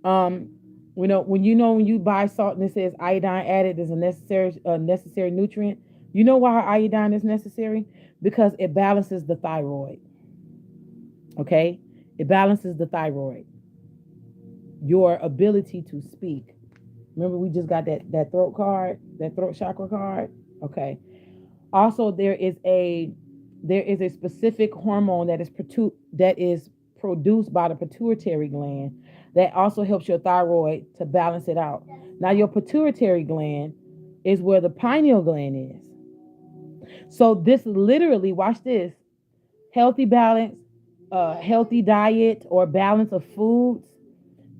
When you buy salt and it says iodine added is a necessary nutrient. You know why iodine is necessary? Because it balances the thyroid. Okay, it balances the thyroid. Your ability to speak. Remember, we just got that throat card, that throat chakra card. Okay. Also, there is a specific hormone that is produced by the pituitary gland that also helps your thyroid to balance it out. Now, your pituitary gland is where the pineal gland is. So this literally, watch this, healthy balance, healthy diet or balance of foods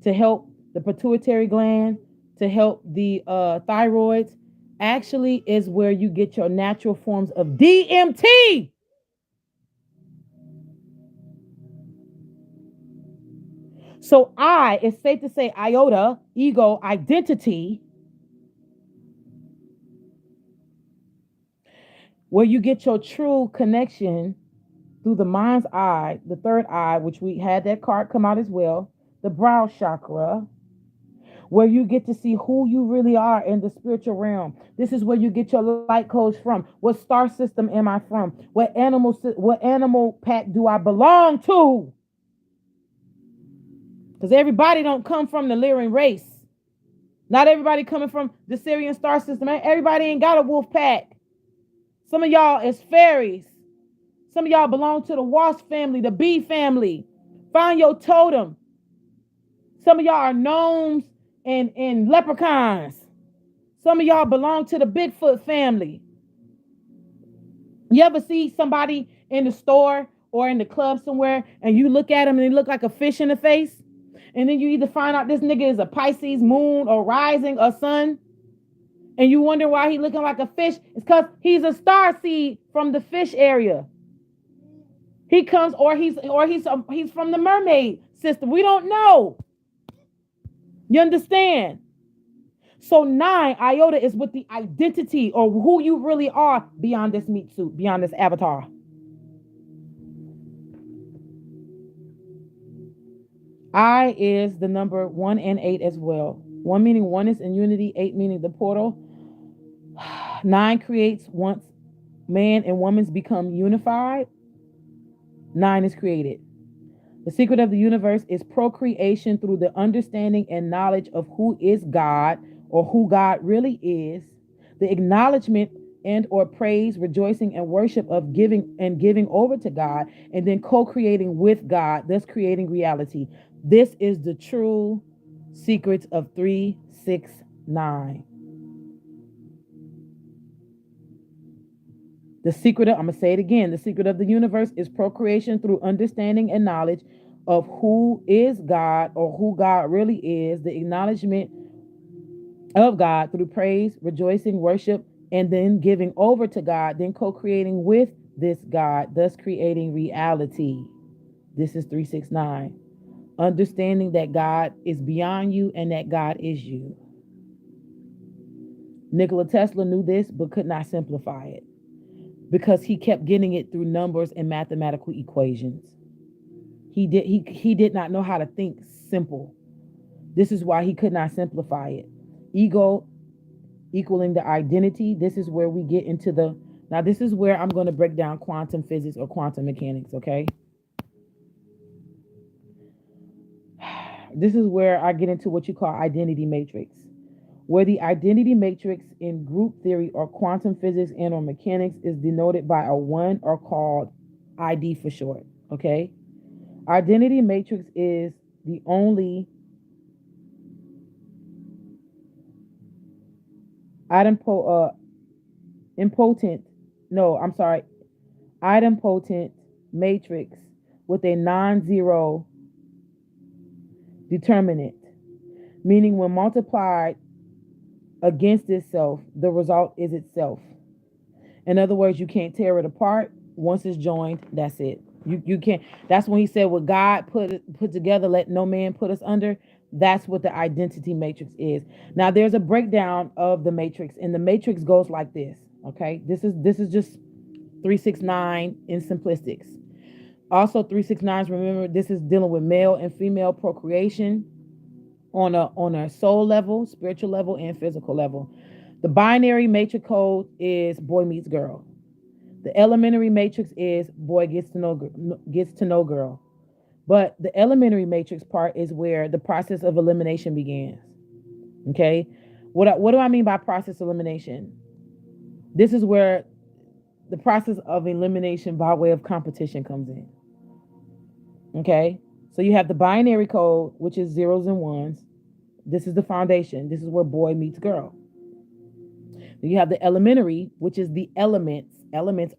to help the pituitary gland, to help the thyroids, actually is where you get your natural forms of DMT. So it's safe to say iota, ego, identity, where you get your true connection through the mind's eye, the third eye, which we had that card come out as well, the brow chakra, where you get to see who you really are in the spiritual realm. This is where you get your light codes from. What star system am I from? What animal pack do I belong to? Because everybody don't come from the Lyran race. Not everybody coming from the Syrian star system. Everybody ain't got a wolf pack. Some of y'all is fairies. Some of y'all belong to the wasp family, the bee family. Find your totem. Some of y'all are gnomes and leprechauns. Some of y'all belong to the Bigfoot family. You ever see somebody in the store or in the club somewhere and you look at them and they look like a fish in the face? And then you either find out this nigga is a Pisces moon or rising or sun. And you wonder why he looking like a fish. It's because he's a star seed from the fish area. He comes he's from the mermaid system. We don't know. You understand? So 9, iota, is with the identity or who you really are beyond this meat suit, beyond this avatar. I is the number 1 and 8 as well. 1 meaning oneness and unity, 8 meaning the portal. 9 creates once man and woman's become unified. 9 is created. The secret of the universe is procreation through the understanding and knowledge of who is God or who God really is, the acknowledgement and or praise, rejoicing and worship of giving over to God, and then co-creating with God, thus creating reality. This is the true secrets of 369. I'm going to say it again. The secret of the universe is procreation through understanding and knowledge of who is God or who God really is, the acknowledgement of God through praise, rejoicing, worship, and then giving over to God, then co-creating with this God, thus creating reality. This is 369. Understanding that God is beyond you and that God is you. Nikola Tesla knew this but could not simplify it, because he kept getting it through numbers and mathematical equations. He did not know how to think simple. This is why he could not simplify it. Ego equaling the identity. This is where we get into the, now this is where I'm going to break down quantum physics or quantum mechanics, okay? This is where I get into what you call identity matrix, where the identity matrix in group theory or quantum physics and or mechanics is denoted by a one or called ID for short, okay? Identity matrix is the only idempotent matrix with a non-zero determinant, meaning when multiplied against itself, the result is itself. In other words, you can't tear it apart. Once it's joined, that's it. You can't. That's when he said, "What God put together, let no man put us under." That's what the identity matrix is. Now, there's a breakdown of the matrix, and the matrix goes like this. Okay, this is just 369 in simplistics. Also, 369s. Remember, this is dealing with male and female procreation on a soul level, spiritual level, and physical level. The binary matrix code is boy meets girl. The elementary matrix is boy gets to know girl. But the elementary matrix part is where the process of elimination begins. Okay? What do I mean by process elimination? This is where the process of elimination by way of competition comes in. Okay? So you have the binary code, which is zeros and ones. This is the foundation. This is where boy meets girl. Then you have the elementary, which is the elements,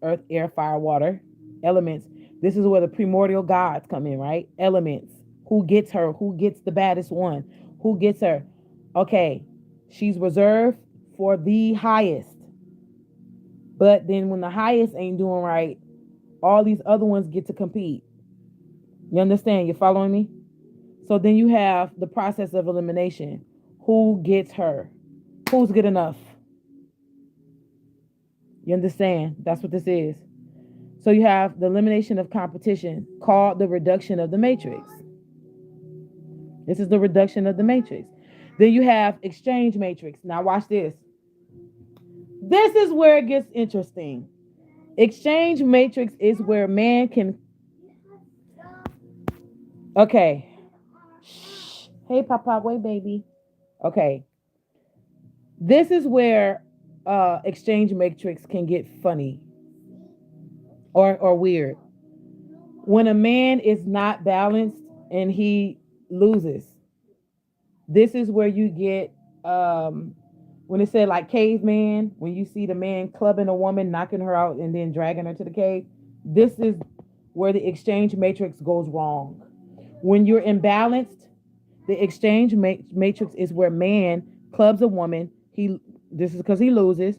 earth, air, fire, water, elements. This is where the primordial gods come in, right? Elements. Who gets her? Who gets the baddest one? Who gets her? Okay, she's reserved for the highest. But then when the highest ain't doing right, all these other ones get to compete. You understand? You're following me? So then you have the process of elimination. Who gets her? Who's good enough? You understand? That's what this is. So you have the elimination of competition, called the reduction of the matrix. This is the reduction of the matrix. Then you have exchange matrix. Now watch this. This is where it gets interesting. Exchange matrix is where man can... Okay. Shh. Hey, Papa, wait, baby. Okay. This is where exchange matrix can get funny or weird. When a man is not balanced and he loses, this is where you get when it said like caveman, when you see the man clubbing a woman, knocking her out, and then dragging her to the cave. This is where the exchange matrix goes wrong. When you're imbalanced, the exchange matrix is where man clubs a woman. This is because he loses,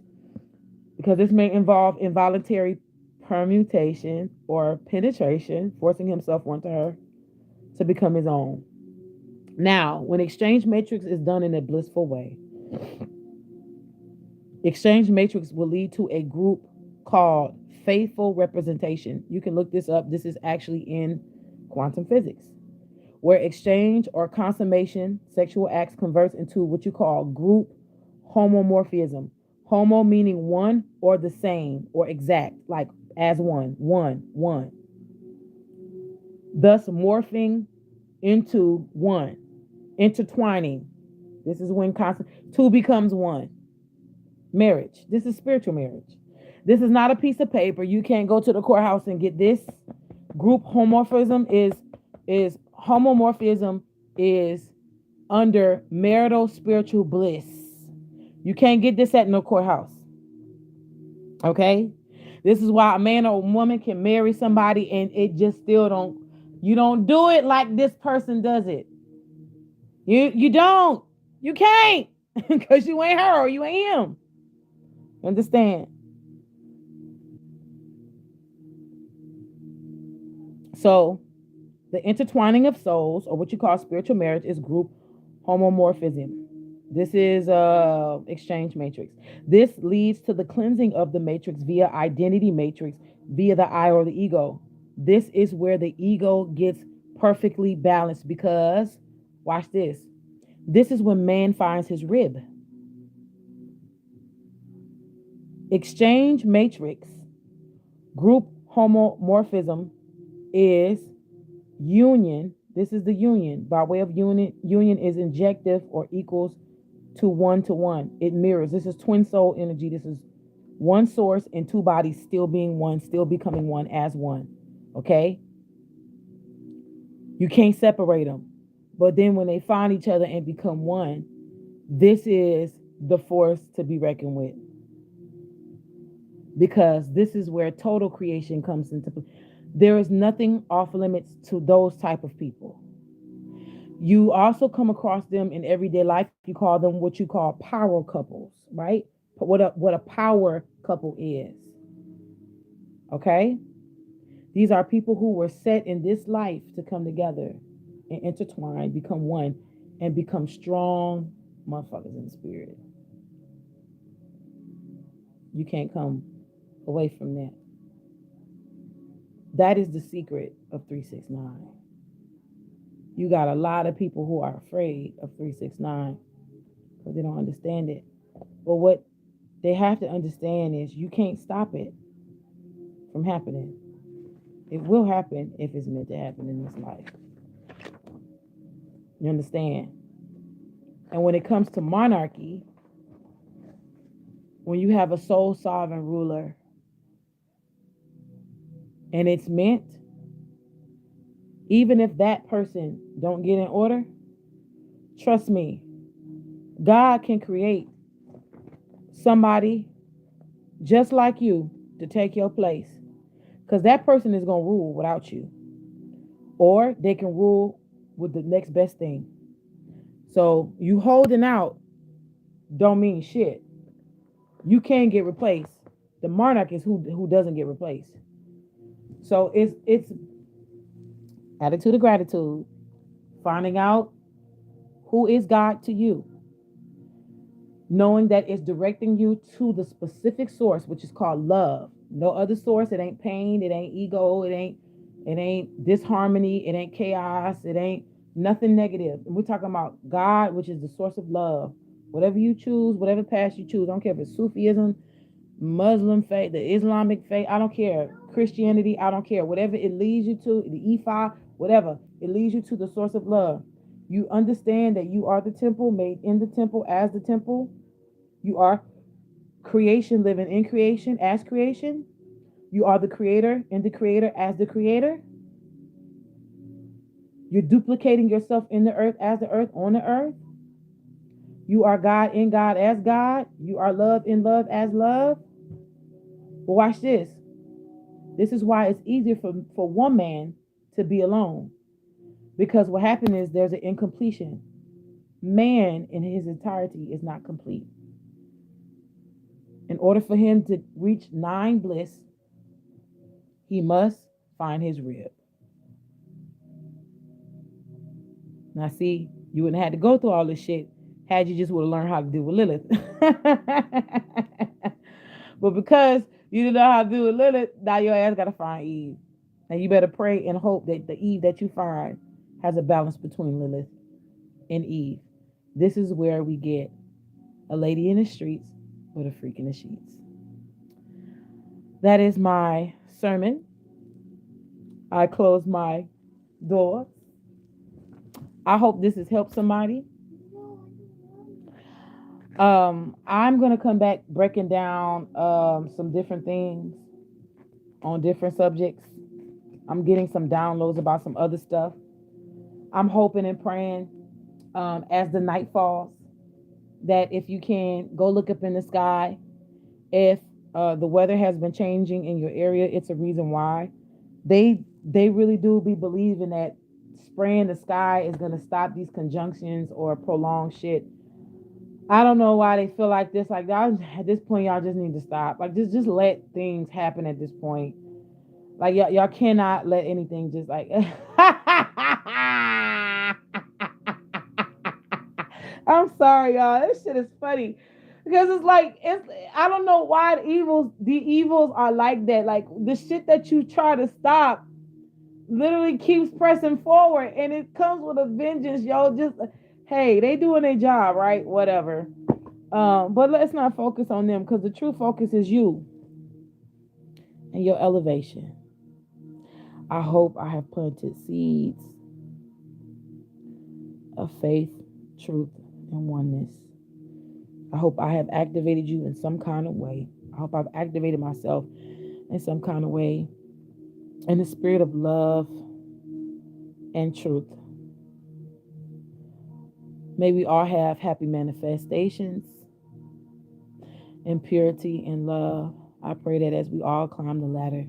because this may involve involuntary permutation or penetration, forcing himself onto her to become his own. Now, when exchange matrix is done in a blissful way, exchange matrix will lead to a group called faithful representation. You can look this up. This is actually in quantum physics, where exchange or consummation sexual acts converts into what you call group homomorphism. Homo meaning one or the same or exact, like as one. Thus morphing into one, intertwining. This is when two becomes one. Marriage. This is spiritual marriage. This is not a piece of paper. You can't go to the courthouse and get this. Group homomorphism is homomorphism is under marital spiritual bliss. You can't get this at no courthouse. Okay? This is why a man or a woman can marry somebody and it just still you don't do it like this person does it. You don't. You can't. Because you ain't her or you ain't him. Understand? So, the intertwining of souls, or what you call spiritual marriage, is group homomorphism. This is exchange matrix. This leads to the cleansing of the matrix via identity matrix, via the I or the ego. This is where the ego gets perfectly balanced, because watch this. This is when man finds his rib. Exchange matrix group homomorphism is union. This is the union. By way of union is injective or equals to one. It mirrors. This is twin soul energy. This is one source and two bodies still being one, still becoming one as one. Okay? You can't separate them. But then when they find each other and become one, this is the force to be reckoned with. Because this is where total creation comes into play. There is nothing off limits to those type of people. You also come across them in everyday life. You call them what you call power couples, right? What a power couple is. Okay? These are people who were set in this life to come together and intertwine, become one, and become strong motherfuckers in the spirit. You can't come away from that. That is the secret of 369. You got a lot of people who are afraid of 369 because they don't understand it. But what they have to understand is you can't stop it from happening. It will happen if it's meant to happen in this life. You understand? And when it comes to monarchy, when you have a sole sovereign ruler and it's meant, even if that person don't get in order, trust me, God can create somebody just like you to take your place. Because that person is going to rule without you. Or they can rule with the next best thing. So you holding out don't mean shit. You can get replaced. The monarch is who doesn't get replaced. So it's attitude of gratitude, finding out who is God to you, knowing that it's directing you to the specific source, which is called love. No other source. It ain't pain. It ain't ego. It ain't disharmony. It ain't chaos. It ain't nothing negative. And we're talking about God, which is the source of love. Whatever you choose, whatever path you choose, I don't care if it's Sufism, Muslim faith, the Islamic faith, I don't care. Christianity, I don't care. Whatever it leads you to, the Ifa, whatever, it leads you to the source of love. You understand that you are the temple, made in the temple, as the temple. You are creation, living in creation, as creation. You are the creator, in the creator, as the creator. You're duplicating yourself in the earth, as the earth, on the earth. You are God in God, as God. You are love in love, as love. But watch this. This is why it's easier for one man to be alone. Because what happened is there's an incompletion. Man in his entirety is not complete. In order for him to reach 9 bliss, he must find his rib. Now see, you wouldn't have had to go through all this shit had you just would have learned how to deal with Lilith. But because you didn't know how to deal with Lilith, now your ass got to find Eve. Now you better pray and hope that the Eve that you find has a balance between Lilith and Eve. This is where we get a lady in the streets with a freak in the sheets. That is my sermon. I close my door. I hope this has helped somebody. I'm going to come back breaking down some different things on different subjects. I'm getting some downloads about some other stuff. I'm hoping and praying as the night falls that if you can go look up in the sky, if the weather has been changing in your area, it's a reason why. They really do be believing that spraying the sky is going to stop these conjunctions or prolong shit. I don't know why they feel like this. Like, y'all, at this point, y'all just need to stop. Like, just let things happen at this point. Like, y'all cannot let anything just like... I'm sorry, y'all. This shit is funny. Because it's like, I don't know why the evils are like that. Like, the shit that you try to stop, literally keeps pressing forward, and it comes with a vengeance, yo. Just hey, they doing their job, right? Whatever. But let's not focus on them, because the true focus is you and your elevation. I hope I have planted seeds of faith, truth, and oneness. I hope I have activated you in some kind of way. I hope I've activated myself in some kind of way in the spirit of love and truth. May we all have happy manifestations in purity and love. I pray that as we all climb the ladder,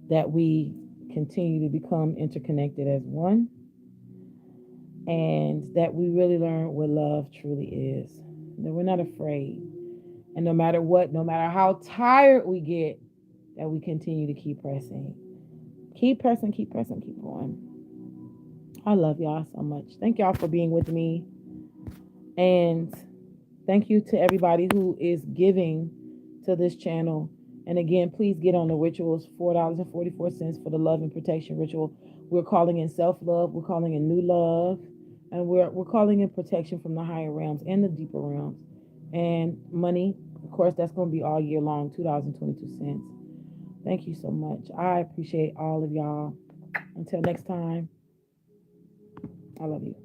that we continue to become interconnected as one, and that we really learn what love truly is. That we're not afraid. And no matter what, no matter how tired we get, that we continue to keep pressing. Keep pressing, keep pressing, keep going. I love y'all so much. Thank y'all for being with me. And thank you to everybody who is giving to this channel. And again, please get on the rituals, $4.44 for the love and protection ritual. We're calling in self-love. We're calling in new love. And we're calling in protection from the higher realms and the deeper realms. And money, of course, that's going to be all year long, $2.22. Thank you so much. I appreciate all of y'all. Until next time, I love you.